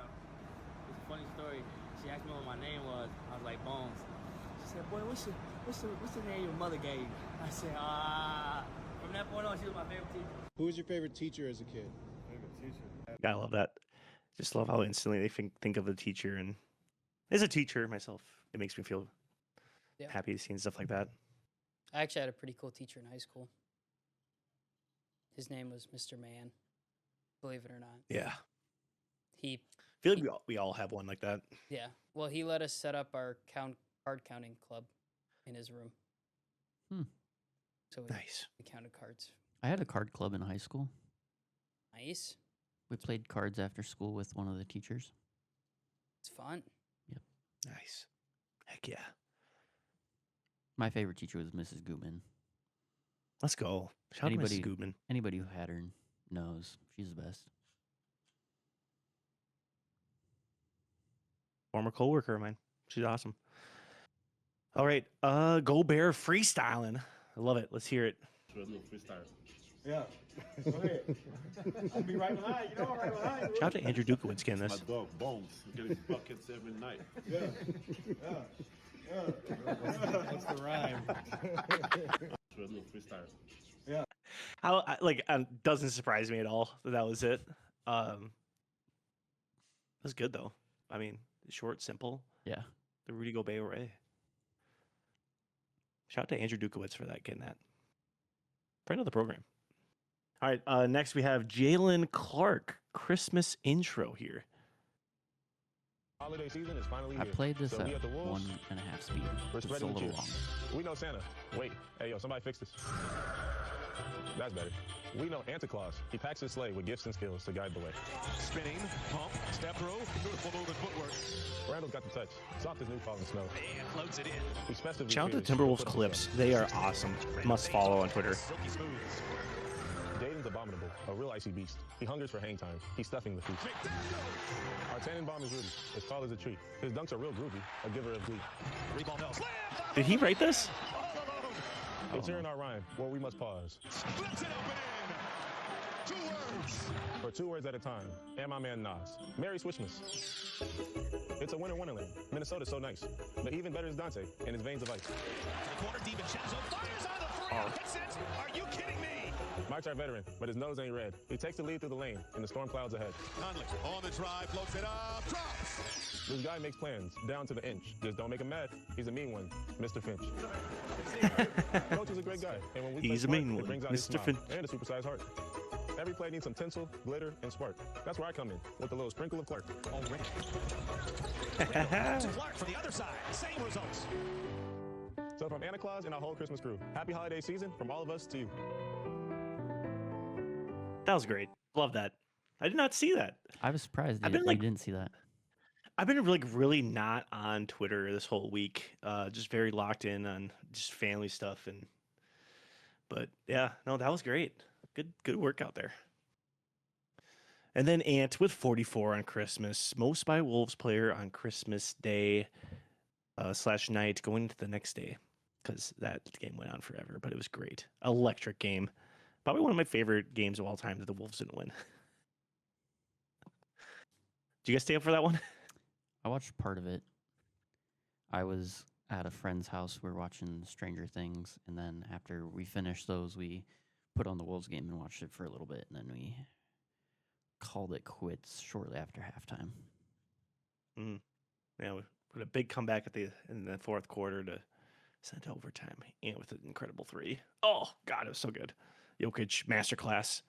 It's a funny story. She asked me what my name was. I was like, Bones. She said, boy, what's the name your mother gave you? I said, From that point on, she was my favorite teacher. Who was your favorite teacher as a kid? Favorite teacher. I love that. Just love how instantly they think of the teacher. And as a teacher myself, it makes me feel Yeah. happy seeing stuff like that. I actually had a pretty cool teacher in high school. His name was Mr. Mann, believe it or not. Yeah. He, I feel like we all have one like that. yeah. Well, he let us set up our card counting club in his room. So we Nice. counted cards. I had a card club in high school. Nice. We played cards after school with one of the teachers. It's fun. Nice. Heck yeah. My favorite teacher was Mrs. Goodman. Let's go. Shout out to Mrs. Goodman. Anybody who had her knows she's the best. Former coworker of mine. She's awesome. All right. Go Bear freestyling. I love it. Let's hear it. Freestyle. Yeah. Go ahead. I'll be right behind. You know I'm right behind you. Shout out to Andrew Dukowitz getting My this. dog, Bones. Getting buckets every night. What's the rhyme? Freestyle. Doesn't surprise me at all that was it. It was good though. I mean, short, simple. Yeah. The Rudy Gobert way. Shout out to Andrew Dukowitz for that, getting that. Friend of the program. All right, next we have Jalen Clark, Christmas intro here. Holiday season is finally I here. played this So at we at the Wolves, 1.5 speed. we're It's a spreading the little cheer. long. We know Santa. Wait, hey yo, somebody fix this. That's better. We know Santa Claus. He packs his sleigh with gifts and skills to guide the way. Spinning, pump, step through, beautiful move and footwork. Randall's got the touch. Soft as new falling snow. And floats it in. He's festively Shout out to cheers. Timberwolves clips. They are awesome. Must follow on Twitter. Silky smooth. Jaden's abominable, a real icy beast. He hungers for hang time. He's stuffing the feast. Our Tannenbaum is Rudy, as tall as a tree. His dunks are real groovy, a giver of glee. Rebound Bell. Slam! Did he write this? All alone. It's here in our rhyme, where we must pause. Splits it open. 2 words. For 2 words at a time, and my man Nas. Merry Swishmas. It's a winter wonderland. Minnesota's so nice. But even better is Dante and his veins of ice. To the corner, deep in Chenzo. Fires on the three. Hits it. Are you kidding me? Mike's our veteran, but his nose ain't red. He takes the lead through the lane, and the storm clouds ahead. Conley on the drive, floats it up, drops. This guy makes plans, down to the inch. Just don't make him mad. He's a mean one, Mr. Finch. Coach is a great guy, and when we He's a play mean smart, one, it brings out his Mr. smile Finch. and a supersized heart. Every play needs some tinsel, glitter, and spark. That's where I come in, with a little sprinkle of Clark. Already. To Clark for the other side. Same results. So from Santa Claus and our whole Christmas crew, happy holiday season from all of us to you. That was great. Love that. I did not see that. I was surprised I've you, been, you like- didn't see that. I've been really not on Twitter this whole week. Just very locked in on just family stuff but yeah, no, that was great. Good work out there. And then Ant with 44 on Christmas. Most by Wolves player on Christmas Day / night going into the next day because that game went on forever, but it was great. Electric game. Probably one of my favorite games of all time that the Wolves didn't win. Did you guys stay up for that one? I watched part of it. I was at a friend's house. We were watching Stranger Things, and then after we finished those, we put on the Wolves game and watched it for a little bit, and then we called it quits shortly after halftime. Yeah, we put a big comeback in the fourth quarter to send to overtime, and with an incredible 3. Oh God, it was so good. Jokic masterclass,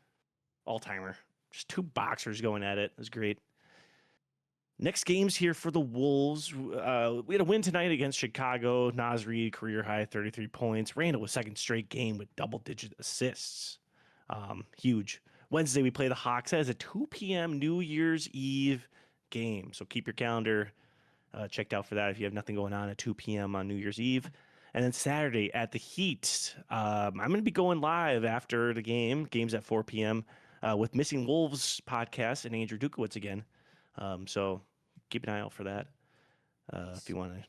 all timer. Just 2 boxers going at it. It was great. Next games here for the Wolves. We had a win tonight against Chicago. Naz Reid, career high, 33 points. Randall with second straight game with double-digit assists. Huge. Wednesday, we play the Hawks. That is a 2 p.m. New Year's Eve game. So keep your calendar checked out for that if you have nothing going on at 2 p.m. on New Year's Eve. And then Saturday at the Heat. I'm going to be going live after the game. Game's at 4 p.m. With Missing Wolves podcast and Andrew Dukowitz again. So keep an eye out for that if you want to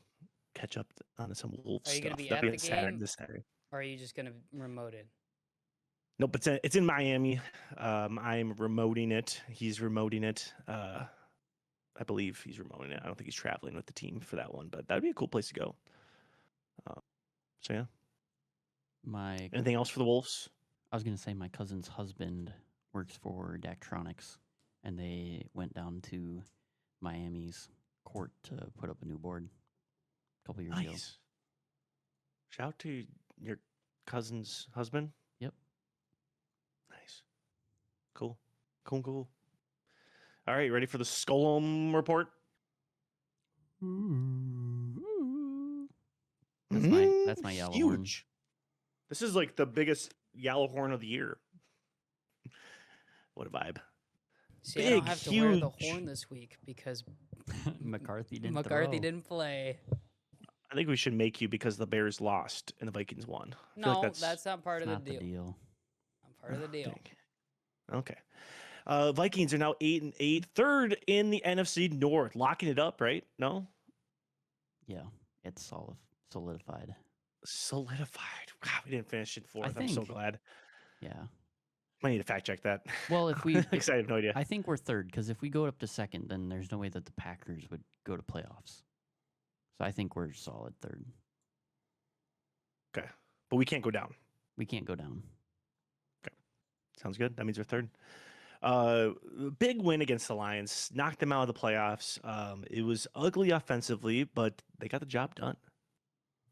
catch up on some Wolves Are you stuff. going to be That'll at the on game? this Saturday. Or are you just going to remote it? Nope, it's in Miami. I'm remoting it. He's remoting it. I believe he's remoting it. I don't think he's traveling with the team for that one, but that'd be a cool place to go. So yeah. Anything else for the Wolves? I was going to say my cousin's husband works for Daktronics, and they went down to Miami's court to put up a new board a couple years ago. Shout out to your cousin's husband. Yep. Nice. Cool. All right, ready for the Skolum report? That's my yellow horn. Huge. This is like the biggest yellow horn of the year. What a vibe. See, I don't have to wear the horn this week because McCarthy didn't play. I think we should make you because the Bears lost and the Vikings won. No, that's not part of the deal. Not part of the deal. Okay. Vikings are now 8-8, third in the NFC North, locking it up, right? No? Yeah, it's solidified. Wow, we didn't finish in fourth. I'm so glad. Yeah. I need to fact check that. Well, if we, I have no idea. I think we're third because if we go up to second, then there's no way that the Packers would go to playoffs. So I think we're solid third. Okay, but we can't go down. We can't go down. Okay, sounds good. That means we're third. Big win against the Lions, knocked them out of the playoffs. It was ugly offensively, but they got the job done.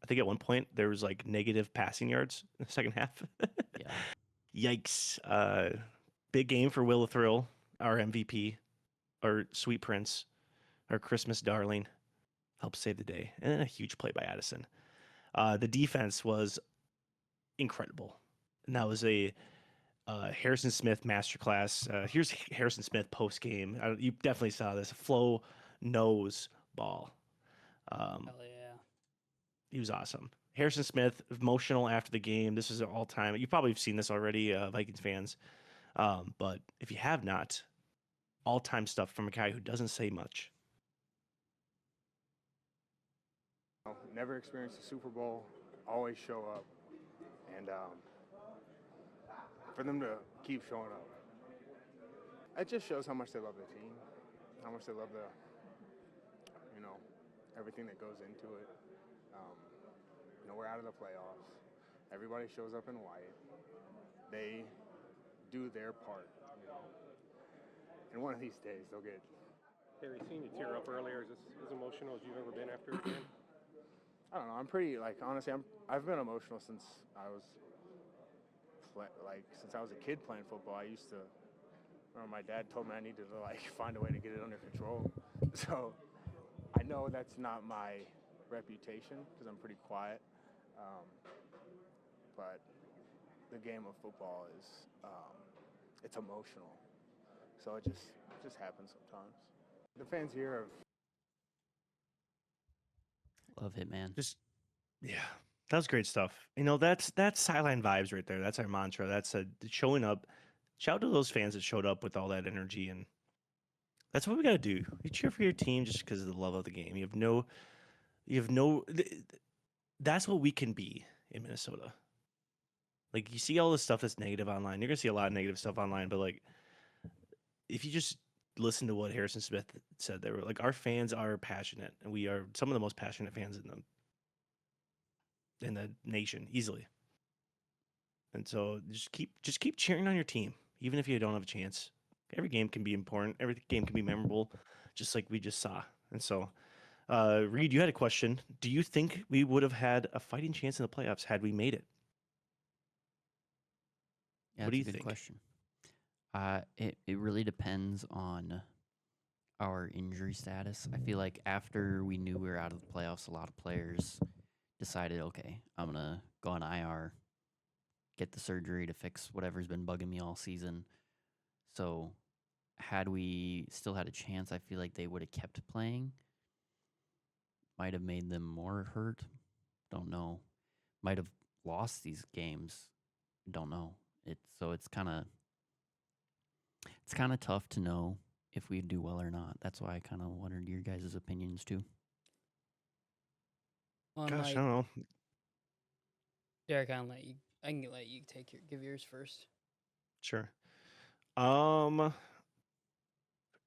I think at one point there was like negative passing yards in the second half. Yeah. Yikes. Big game for Willa Thrill, our MVP, our sweet prince, our Christmas darling. Helped save the day. And then a huge play by Addison. The defense was incredible. And that was a Harrison Smith masterclass. Here's Harrison Smith post game. You definitely saw this. Flow nose ball. Hell yeah. He was awesome. Harrison Smith, emotional after the game. This is an all-time. You probably have seen this already, Vikings fans. But if you have not, all-time stuff from a guy who doesn't say much. Never experienced a Super Bowl, always show up. And for them to keep showing up, it just shows how much they love the team, how much they love the, everything that goes into it. We're out of the playoffs. Everybody shows up in white. They do their part, And one of these days they'll get. Harry, seeing you tear up earlier, is this as emotional as you've ever been after a game? I don't know. I'm pretty honestly. I've been emotional since I was since I was a kid playing football. I used to. Remember my dad told me I needed to find a way to get it under control. So I know that's not my reputation because I'm pretty quiet. But the game of football is it's emotional. So it just happens sometimes. The fans here have. Love it, man. Yeah, that was great stuff. That's sideline vibes right there. That's our mantra. That's showing up. Shout out to those fans that showed up with all that energy and That's what we got to do. You cheer for your team just because of the love of the game. That's what we can be in Minnesota. Like, you see all this stuff that's negative online. You're going to see a lot of negative stuff online, but like, if you just listen to what Harrison Smith said, they were like, our fans are passionate, and we are some of the most passionate fans in the nation, easily. And so just keep cheering on your team, even if you don't have a chance. Every game can be important. Every game can be memorable, just like we just saw. And so, Reed, you had a question. Do you think we would have had a fighting chance in the playoffs had we made it? Yeah, What do you that's a good think? question. It really depends on our injury status. I feel like after we knew we were out of the playoffs, a lot of players decided, okay, I'm gonna go on IR, get the surgery to fix whatever's been bugging me all season. So, had we still had a chance, I feel like they would have kept playing. Might have made them more hurt. Don't know. Might have lost these games. Don't know. It's kind of tough to know if we do well or not. That's why I kind of wondered your guys' opinions too. Well, Gosh, Mike, I don't know. Derek, I can let you give yours first. Sure.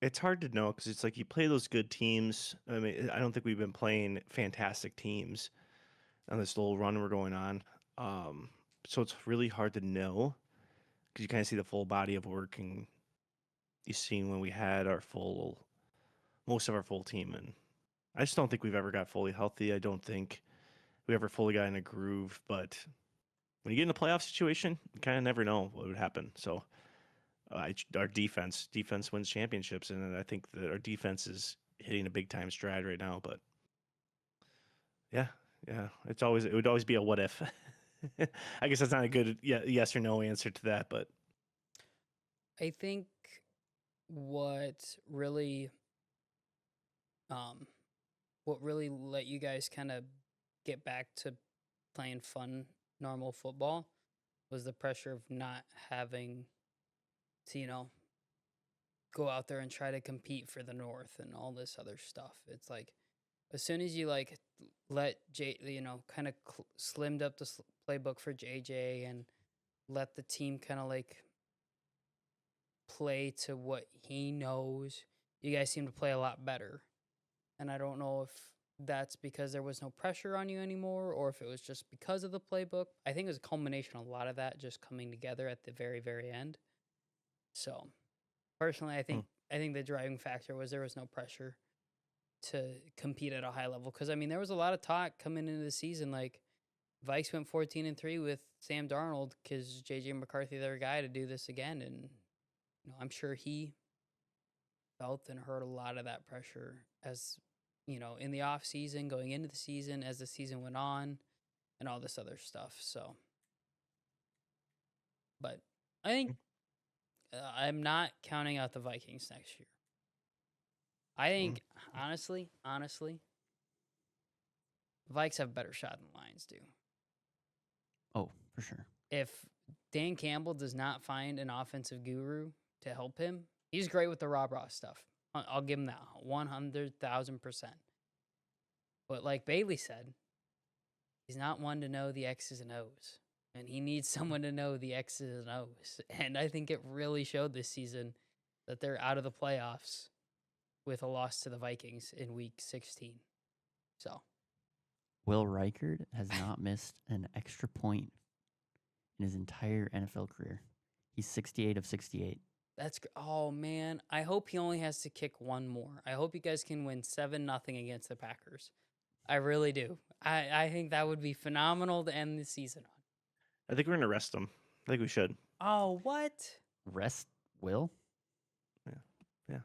It's hard to know because it's like you play those good teams. I mean, I don't think we've been playing fantastic teams on this little run we're going on. So it's really hard to know because you kind of see the full body of work, and you see when we had most of our full team, and I just don't think we've ever got fully healthy. I don't think we ever fully got in a groove. But when you get in a playoff situation, you kind of never know what would happen. So. Our defense wins championships, and I think that our defense is hitting a big time stride right now. But yeah, it would always be a what if. I guess that's not a good yes or no answer to that, but I think what really let you guys kind of get back to playing fun, normal football was the pressure of not having to, go out there and try to compete for the North and all this other stuff. It's like, as soon as you let kind of slimmed up the playbook for JJ and let the team kind of play to what he knows, you guys seem to play a lot better. And I don't know if that's because there was no pressure on you anymore or if it was just because of the playbook. I think it was a culmination of a lot of that just coming together at the very, very end. So, personally, I think the driving factor was there was no pressure to compete at a high level. Because, I mean, there was a lot of talk coming into the season, like, Vikes went 14-3 with Sam Darnold because J.J. McCarthy, their guy, to do this again. And, I'm sure he felt and heard a lot of that pressure as, in the off season, going into the season, as the season went on, and all this other stuff. So, but I think I'm not counting out the Vikings next year. I think, honestly, Vikes have a better shot than Lions do. Oh, for sure. If Dan Campbell does not find an offensive guru to help him, he's great with the rah-rah stuff. I'll give him that 100,000%. But like Bailey said, he's not one to know the X's and O's. And he needs someone to know the X's and O's. And I think it really showed this season that they're out of the playoffs with a loss to the Vikings in week 16. So, Will Reichard has not missed an extra point in his entire NFL career. He's 68 of 68. oh man, I hope he only has to kick one more. I hope you guys can win 7-0 against the Packers. I really do. I think that would be phenomenal to end the season on. I think we're gonna rest him. I think we should. Oh, what? Rest Will? Yeah.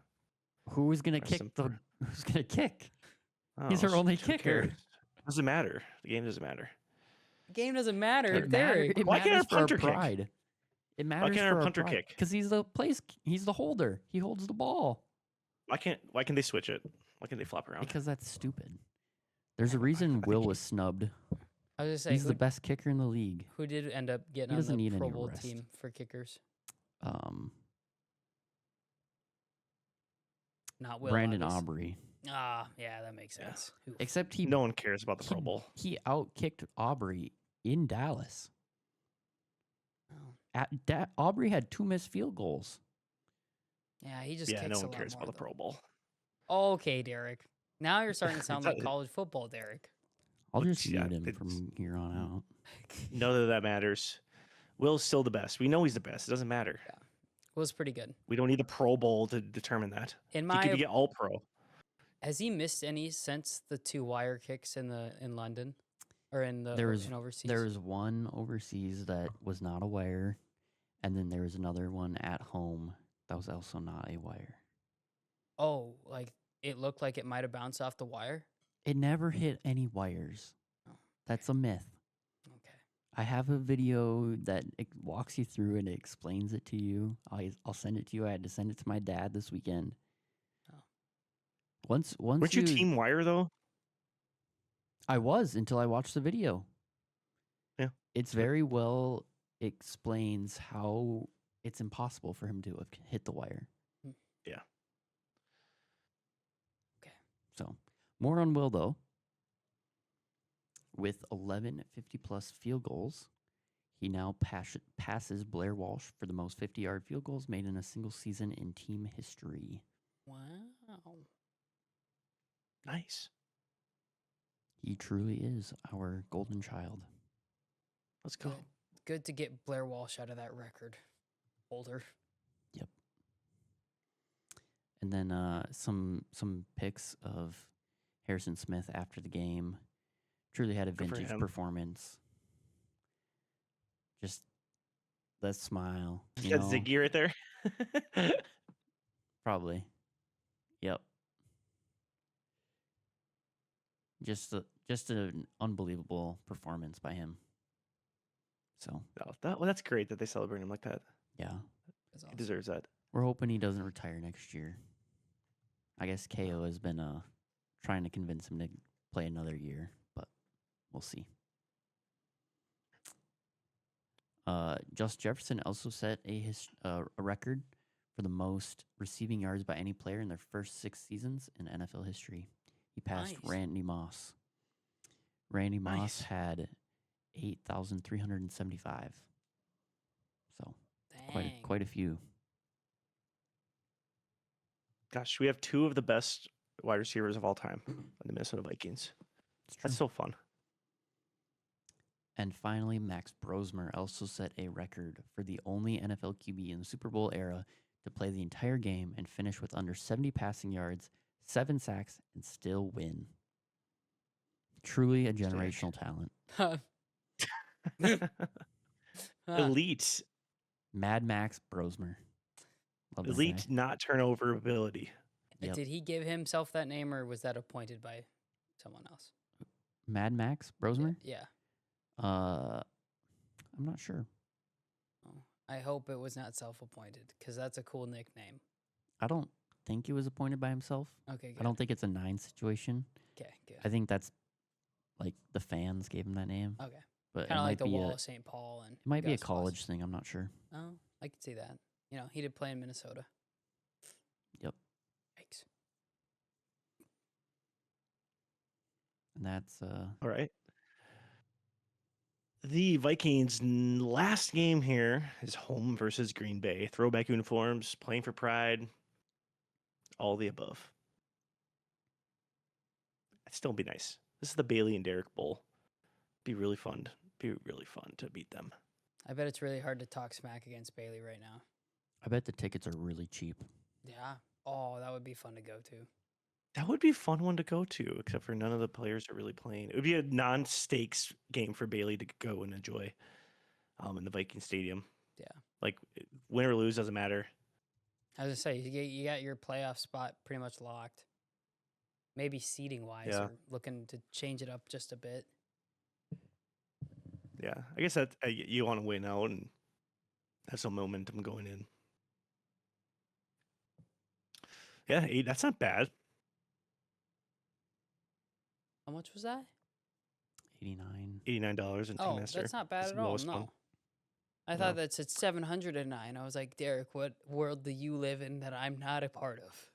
Who's gonna kick Who's gonna kick? He's our only kicker. Doesn't matter. The game doesn't matter. The game doesn't matter. It matters for our pride. It matters Why can't for our our punter pride. kick? Because he's the holder. He holds the ball. Why can they switch it? Why can't they flop around? Because that's stupid. There's a reason Will was snubbed. I was just He's saying, the best kicker in the league. Who did end up getting He on doesn't the need Pro any Bowl rest. team for kickers? not Will. Brandon obvious. Aubrey. Ah, yeah, that makes sense. Oof. Except he No one cares about the Pro Bowl. he outkicked Aubrey in Dallas. Oh. Aubrey had 2 missed field goals. Yeah, he just Yeah, kicks no a one lot cares more, about the though. Pro Bowl. Okay, Derek. Now you're starting to sound like It's- college football, Derek. I'll Look, just yeah, mute him it's- from here on out. None of that matters. Will's still the best. We know he's the best. It doesn't matter. Yeah. Will's pretty good. We don't need the Pro Bowl to determine that. In He my could get all pro. Has he missed any since the 2 wire kicks in London or in the in overseas? There was one overseas that was not a wire, and then there was another one at home that was also not a wire. Oh, like it looked like it might have bounced off the wire? It never hit any wires. Oh, That's a myth. Okay. I have a video that walks you through and it explains it to you. I'll send it to you. I had to send it to my dad this weekend. Oh. Once Weren't you Team Wire though? I was until I watched the video. Yeah. It's very well explains how it's impossible for him to have hit the wire. Yeah. Okay. So, more on Will though. With 11 50-plus field goals, he now passes Blair Walsh for the most 50-yard field goals made in a single season in team history. Wow. Nice. He truly is our golden child. Let's go. Good to get Blair Walsh out of that record holder. Yep. And then some pics of Harrison Smith after the game. Truly had a Good for vintage him. performance. Just that smile. You You got know? Ziggy right there. Probably. Yep. Just an unbelievable performance by him. So That's great that they celebrate him like that. yeah, That's He awesome. deserves that. we're hoping he doesn't retire next year. I guess KO has been trying to convince him to play another year, but we'll see. Justin Jefferson also set a record for the most receiving yards by any player in their first 6 seasons in NFL history. He passed Nice. Randy Moss. Randy Moss Nice. had 8,375. So Dang. quite a few. Gosh, we have 2 of the best wide receivers of all time in the Minnesota Vikings. It's true. That's so fun. And finally, Max Brosmer also set a record for the only NFL QB in the Super Bowl era to play the entire game and finish with under 70 passing yards, 7 sacks, and still win. Truly a generational talent. Elite. Mad Max Brosmer. Love this Elite, guy. not turnover ability. Yep. Did he give himself that name, or was that appointed by someone else? Mad Max Brosmer? Yeah. I'm not sure. Oh, I hope it was not self-appointed, because that's a cool nickname. I don't think he was appointed by himself. Okay, good. I don't think it's a 9 situation. Okay, good. I think that's like the fans gave him that name. Okay. But Kind it of like might the be Wall a, of St. Paul. And it might be a Gus Bus. college thing. I'm not sure. Oh, I could see that. You know, he did play in Minnesota. Yep. Yikes. And that's All right. The Vikings' last game here is home versus Green Bay. Throwback uniforms, playing for pride, all the above. It'd still be nice. This is the Bailey and Derek Bowl. Be really fun. Be really fun to beat them. I bet it's really hard to talk smack against Bailey right now. I bet the tickets are really cheap. Yeah. Oh, that would be fun to go to. That would be a fun one to go to, except for none of the players are really playing. It would be a non-stakes game for Bailey to go and enjoy in the Viking Stadium. Yeah. Like, win or lose, doesn't matter. I was going to say, you got your playoff spot pretty much locked. Maybe seating-wise, Yeah. or looking to change it up just a bit. Yeah, I guess that you want to win out and have some momentum going in. Yeah, 8, that's not bad. How much was that? $89. $89 in Oh, Teammaster. that's not bad That's at the all. lowest No. one. I thought that said 709. I was like, Derek, what world do you live in that I'm not a part of?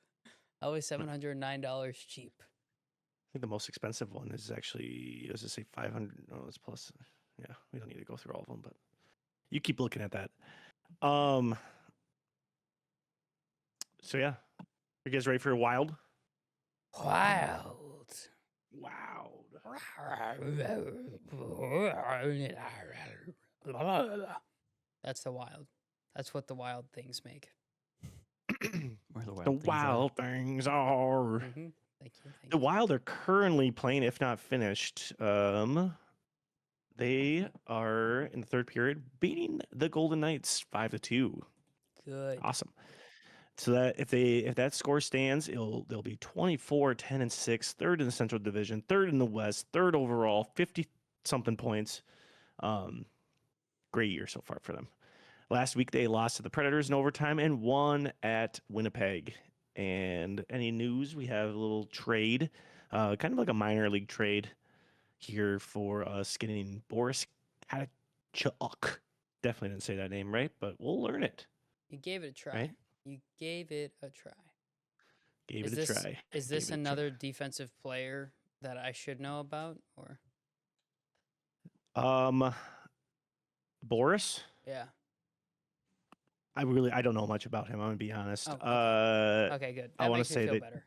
Always $709 cheap. I think the most expensive one is actually, does it say 500? No, it's plus. Yeah, we don't need to go through all of them, but you keep looking at that. So yeah, you guys ready for Wild? Wild. That's the Wild. That's what the wild things make. Where the The wild things are. Wild things are. Thank you. Thank The you. Wild are currently playing, if not finished. They are in the third period, beating the Golden Knights 5-2. Good. Awesome. So that if that score stands, they'll be 24-10-6, third in the Central Division, third in the West, third overall, 50-something points. Great year so far for them. Last week they lost to the Predators in overtime and won at Winnipeg. And any news? We have a little trade, kind of like a minor league trade here for us getting Boris Katachuk. Definitely didn't say that name right, but we'll learn it. You gave it a try. Right? You gave it a try. Gave it a try. Is this Gave it a another defensive player that I should know about, or? Boris? Yeah. I don't know much about him. I'm gonna be honest. Oh, okay. Okay, good. That I want makes to me say feel that better.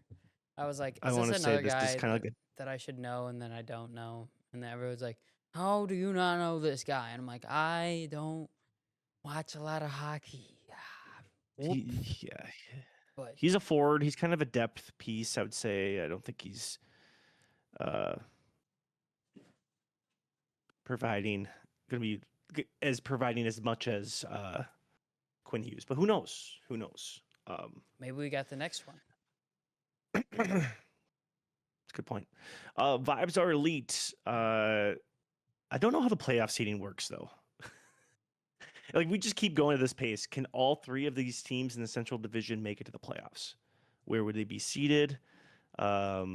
I was like, I is want to this say another this guy is kind of like that I should know, and then I don't know, and then everyone's like, how do you not know this guy? And I'm like, I don't watch a lot of hockey. yeah. But He's a forward. He's kind of a depth piece, I would say. I don't think he's providing as much as Quinn Hughes, but who knows? Who knows? maybe we got the next one. That's a good point. Vibes are elite. I don't know how the playoff seeding works though. Like we just keep going at this pace. Can all three of these teams in the Central Division make it to the playoffs? Where would they be seated? I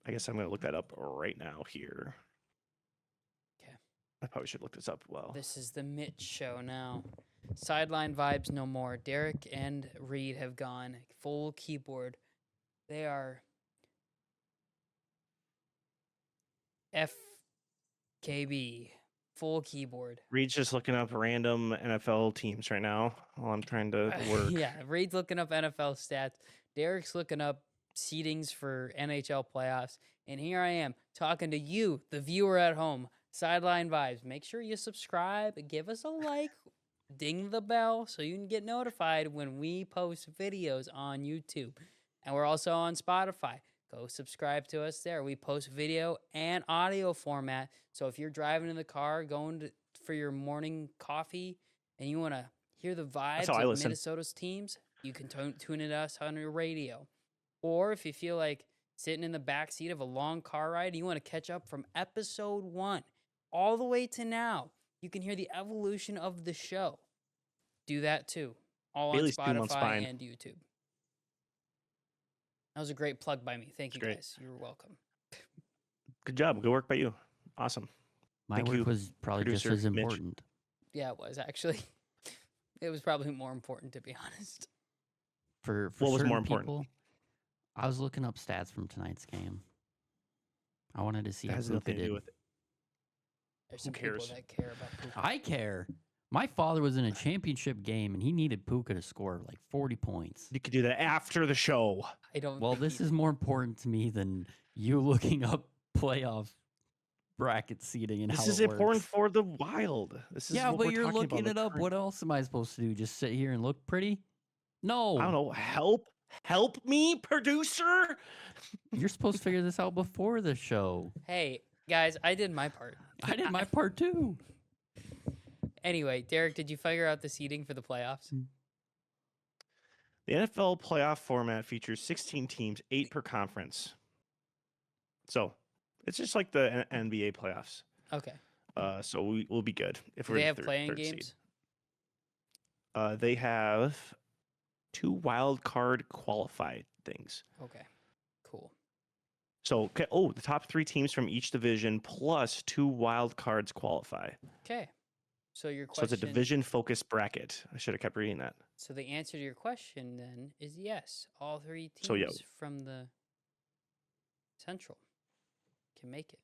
guess I'm going to look that up right now here. Okay. I probably should look this up well. This is the Mitch show now. Sideline vibes no more. Derek and Reed have gone full keyboard. They are FKB, full keyboard. Reed's just looking up random NFL teams right now while I'm trying to work. Yeah, Reed's looking up NFL stats. Derek's looking up seedings for NHL playoffs. And here I am talking to you, the viewer at home. Sideline vibes. Make sure you subscribe, give us a like, ding the bell so you can get notified when we post videos on YouTube. And we're also on Spotify. Go subscribe to us there. We post video and audio format. So if you're driving in the car, going for your morning coffee, and you want to hear the vibes how I of listen. Minnesota's teams, you can tune in to us on your radio. Or if you feel like sitting in the back seat of a long car ride and you want to catch up from episode 1 all the way to now, you can hear the evolution of the show. Do that too. All Bailey's on 2 months Spotify fine. and YouTube. That was a great plug by me. Thank you, Great. guys. You're welcome. Good job. Good work by you. Awesome. My Thank you, work was probably just producer as Mitch. important. Yeah, it was actually. It was probably more important, to be honest. For What was certain more important? people, I was looking up stats from tonight's game. I wanted to see That how has Puka nothing to did. do with it. There's Who some cares? people that care about Puka. I care. My father was in a championship game, and he needed Puka to score like 40 points. You could do that after the show. I don't. Well, think this he- is more important to me than you looking up playoff bracket seating and This how is it important works. for the Wild. This is Yeah, what but we're you're talking about, looking the it up. current- What else am I supposed to do? Just sit here and look pretty? No. I don't know. Help me, producer. You're supposed to figure this out before the show. Hey, guys, I did my part. I did my part too. Anyway, Derek, did you figure out the seeding for the playoffs? The NFL playoff format features 16 teams, 8 per conference. So it's just like the NBA playoffs. Okay. So we'll be good if Do we're they in have third playing seed. games? They have 2 wild card qualified things. Okay. Cool. So the top 3 teams from each division plus 2 wild cards qualify. Okay. So your So it's question. a division focused bracket. I should have kept reading that. So the answer to your question then is yes. All 3 teams So, yeah. from the Central can make it.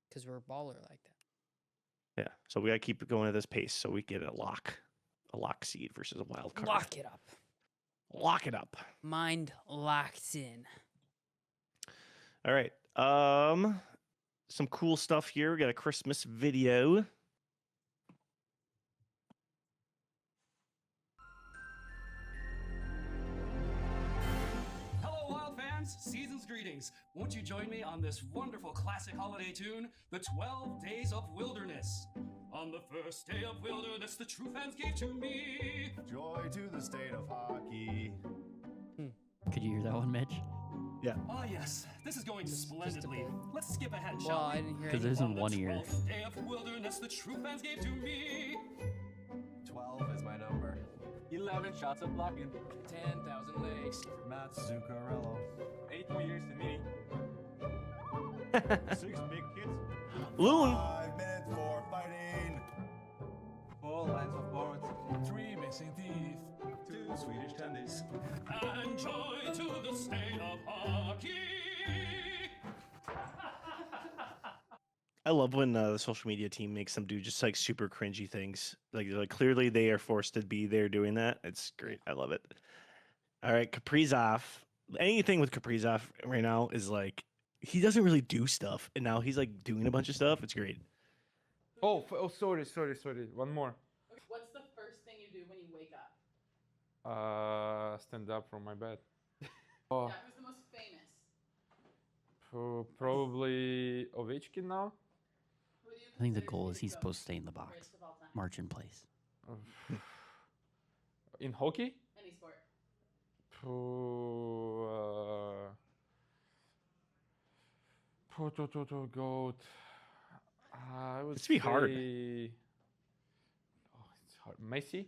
Because we're a baller like that. Yeah. So we got to keep it going at this pace so we get a lock seed versus a wild card. Lock it up. Lock it up. Mind locked in. All right. Some cool stuff here. We got a Christmas video. Hello, Wild fans. Season's greetings. Won't you join me on this wonderful classic holiday tune, The 12 Days of Wilderness? On the first day of wilderness, the true fans gave to me joy to the state of hockey. Could you hear that one, Mitch? Yeah. Ah, yes. This is going splendidly. Let's skip ahead, Well, shall I we? didn't hear Because any. there's in one ear. 12th day of wilderness, the true fans gave to me 12 is my number. 11 shots of blocking. 10,000 legs. Matt Zuccarello. 84 years to me. 6 big kids. Loon. 5 minutes for fighting. 4 lines of forwards. 3 missing teeth. 2 Swedish tendies. and joy to the state of hockey. I love when the social media team makes them do just like super cringy things. Like clearly they are forced to be there doing that. It's great. I love it. All right, Kaprizov. Anything with Kaprizov right now is like he doesn't really do stuff, and now he's like doing a bunch of stuff. It's great. Oh, sorry. One more. What's the first thing you do when you wake up? Stand up from my bed. Yeah, Oh, who's the most famous? probably Ovechkin now. Who do you I think the consider goal to is be he's the supposed to stay in the box, greatest of all time? march in place. In hockey? Any sport. Goat. I would It's to be hard. say- Oh, it's hard. Messi?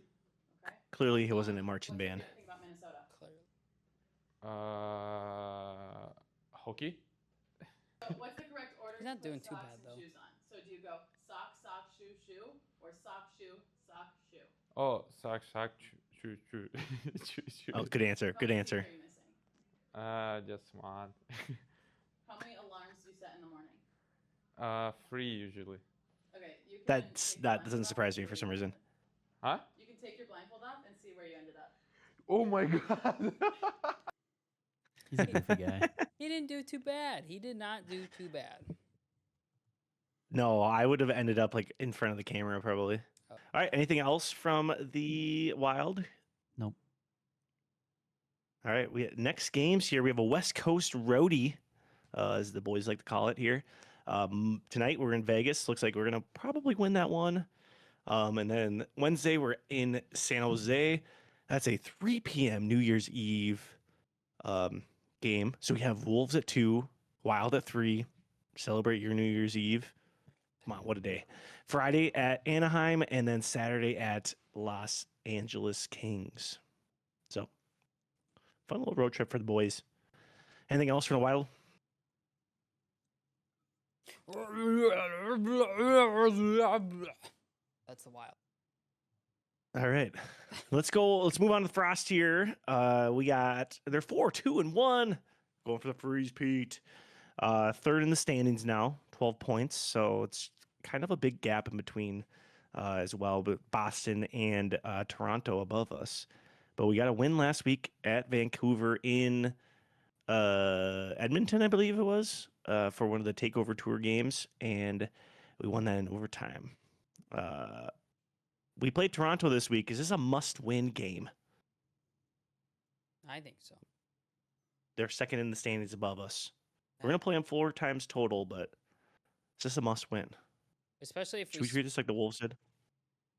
Okay. Clearly he wasn't in marching What's your band. favorite thing about Minnesota? Clearly. Hockey? So what's the correct order He's not to doing put too socks bad, and though. shoes on? So do you go sock, sock, shoe, shoe, or sock, shoe, shoe? Oh, sack, shoe. Oh, good answer. How Good many answer. teeth are you missing? Just one. How many alarms do you set in the morning? 3 usually. Okay, you can That take your doesn't blindfold surprise off me and for see some where you reason. Huh? You can take your blindfold off and see where you ended up. Oh my god. He's a goofy guy. He didn't do too bad. He did not do too bad. No, I would have ended up like in front of the camera probably. Oh. All right. Anything else from the Wild? Nope. All right. Next games here. We have a West Coast roadie, as the boys like to call it here. Tonight we're in Vegas. Looks like we're gonna probably win that one. And then Wednesday we're in San Jose. That's a 3 p.m. New Year's Eve game. So we have Wolves at 2, Wild at 3. Celebrate your New Year's Eve. Come on, what a day. Friday at Anaheim, and then Saturday at Los Angeles Kings. So, fun little road trip for the boys. Anything else from the Wild? That's the Wild. All right. Let's go. Let's move on to the Frost here. They're 4-2-1. Going for the freeze, Pete. Third in the standings now, 12 points. So it's kind of a big gap in between as well, but Boston and Toronto above us. But we got a win last week at Vancouver in Edmonton, I believe it was, for one of the takeover tour games. And we won that in overtime. We played Toronto this week. Is this a must-win game? I think so. They're second in the standings above us. We're going to play them 4 times total, but it's just a must-win. Especially if Should we treat this like the Wolves did?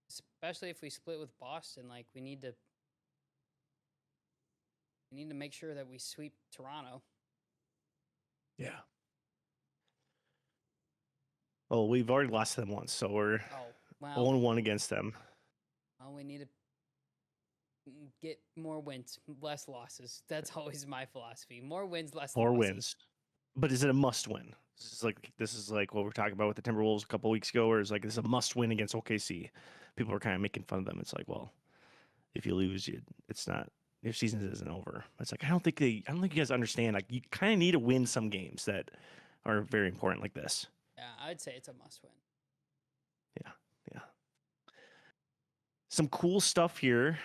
especially if we split with Boston, like we need to make sure that we sweep Toronto. Yeah. Oh, we've already lost to them once, so we're well, 0-1 against them. Well, we need to get more wins, less losses. That's always my philosophy. More wins, less More losses. wins. But is it a must-win? This is like what we're talking about with the Timberwolves a couple weeks ago, where it's like this is a must-win against OKC. People are kind of making fun of them. It's like, well, If you lose, it's not your season isn't over. It's like I don't think you guys understand. Like you kind of need to win some games that are very important like this. Yeah, I'd say it's a must-win. Yeah. Some cool stuff here.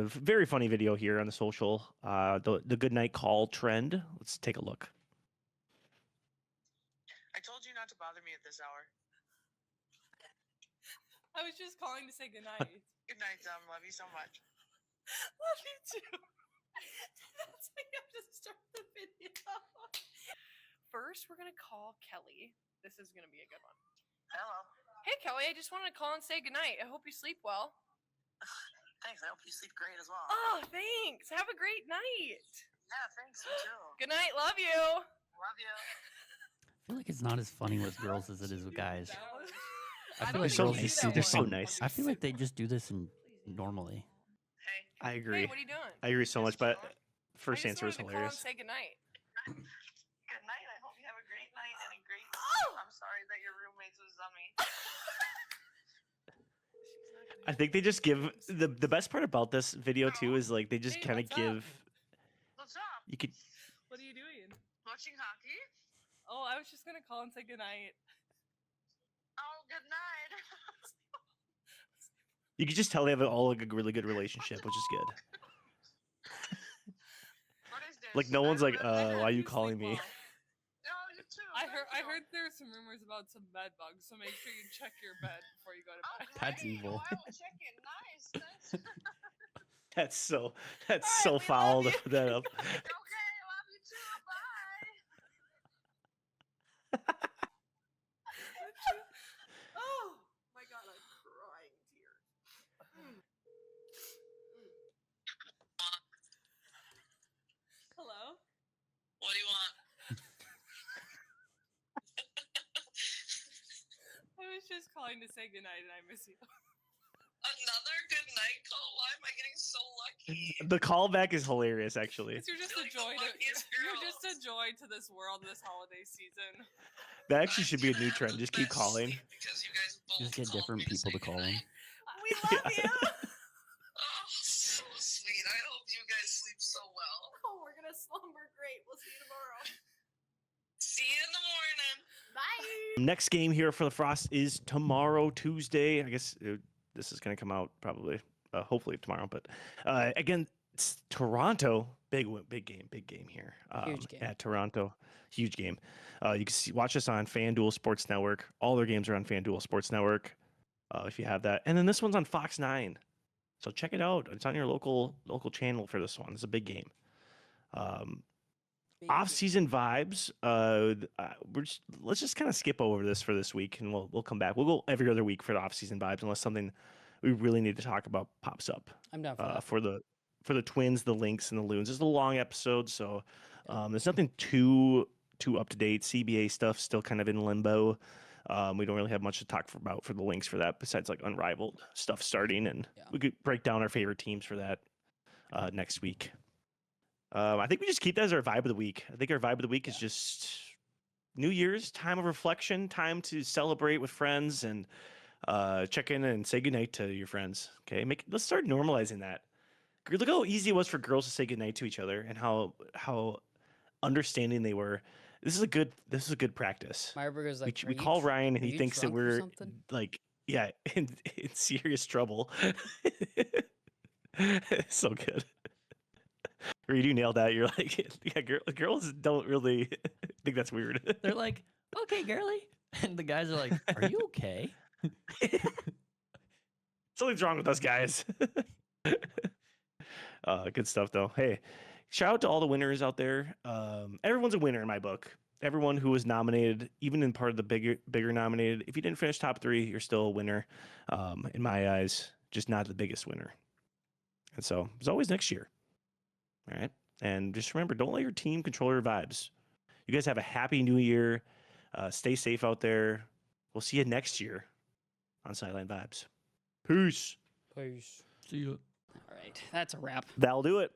Very funny video here on the social. The good night call trend. Let's take a look. I told you not to bother me at this hour. I was just calling to say goodnight. Good night, Dom. Love you so much. Love you too. That's how you have to start the video. First, we're going to call Kelly. This is going to be a good one. Hello. Hey, Kelly. I just wanted to call and say goodnight. I hope you sleep well. Thanks. I hope you sleep great as well. Oh, thanks. Have a great night. Yeah, thanks. You too. Good night. Love you. Love you. I feel like it's not as funny with girls as it is with guys. I feel They're like so girls nice. just do They're this so in- nice. I feel like they just do this normally. I agree. Hey, what are you doing? I agree so much, but first I just answer was wanted to call and hilarious. say goodnight. Good night. I hope you have a great night and a great. I'm sorry that your roommate's a zummy. I think they just give the best part about this video too is like they just kind of give. What's up? You could What are you doing? Watching hockey? Oh, I was just going to call and say goodnight. Oh, good night. you could just tell they have all like a really good relationship, which is good. What is this? Like no one's like, why are you calling me? I heard there's some rumors about some bed bugs, so make sure you check your bed before you go to bed. That's evil. I will check it. Nice. Thanks. That's so foul to put that up. Okay, love you too. Bye. Oh my god, I'm crying tears. Hello? What do you want? I was just calling to say goodnight and I miss you. Another good night call? Why am I getting so lucky? The callback is hilarious, actually. You're just a joy to you're just a joy to this world this holiday season. That actually should be a new trend. Just keep calling. Just get different people to call him. We love you. Oh, so sweet. I hope you guys sleep so well. Oh, we're gonna slumber great. We'll see you tomorrow. See you in the morning. Bye. Next game here for the Frost is tomorrow, Tuesday. I guess this is going to come out probably, hopefully tomorrow. But again, it's Toronto. Big game here. Huge game. At Toronto. Huge game. You can watch us on FanDuel Sports Network. All their games are on FanDuel Sports Network if you have that. And then this one's on Fox 9. So check it out. It's on your local channel for this one. It's a big game. Off-season vibes. Let's just kind of skip over this for this week, and we'll come back. We'll go every other week for the off-season vibes, unless something we really need to talk about pops up. I'm down for that. For the Twins, the Lynx, and the Loons. It's a long episode, so there's nothing too up to date. CBA stuff still kind of in limbo. We don't really have much to talk about for the Lynx for that, besides like Unrivaled stuff starting, and we could break down our favorite teams for that next week. I think we just keep that as our vibe of the week. I think our vibe of the week is just New Year's, time of reflection, time to celebrate with friends and check in and say goodnight to your friends. Okay, let's start normalizing that. Look how easy it was for girls to say goodnight to each other and how understanding they were. This is a good practice. Meyerberger's like, we call Ryan and he thinks that we're like, yeah, in serious trouble. So good. Reed, you nailed that. You're like, yeah, girls don't really think that's weird. They're like, okay, girly. And the guys are like, are you okay? Something's wrong with us guys. Good stuff, though. Hey, shout out to all the winners out there. Everyone's a winner in my book. Everyone who was nominated, even in part of the bigger nominated, if you didn't finish top 3, you're still a winner. In my eyes, just not the biggest winner. And so, as always, next year. All right. And just remember, don't let your team control your vibes. You guys have a happy new year. Stay safe out there. We'll see you next year on Sideline Vibes. Peace. Peace. See you. All right. That's a wrap. That'll do it.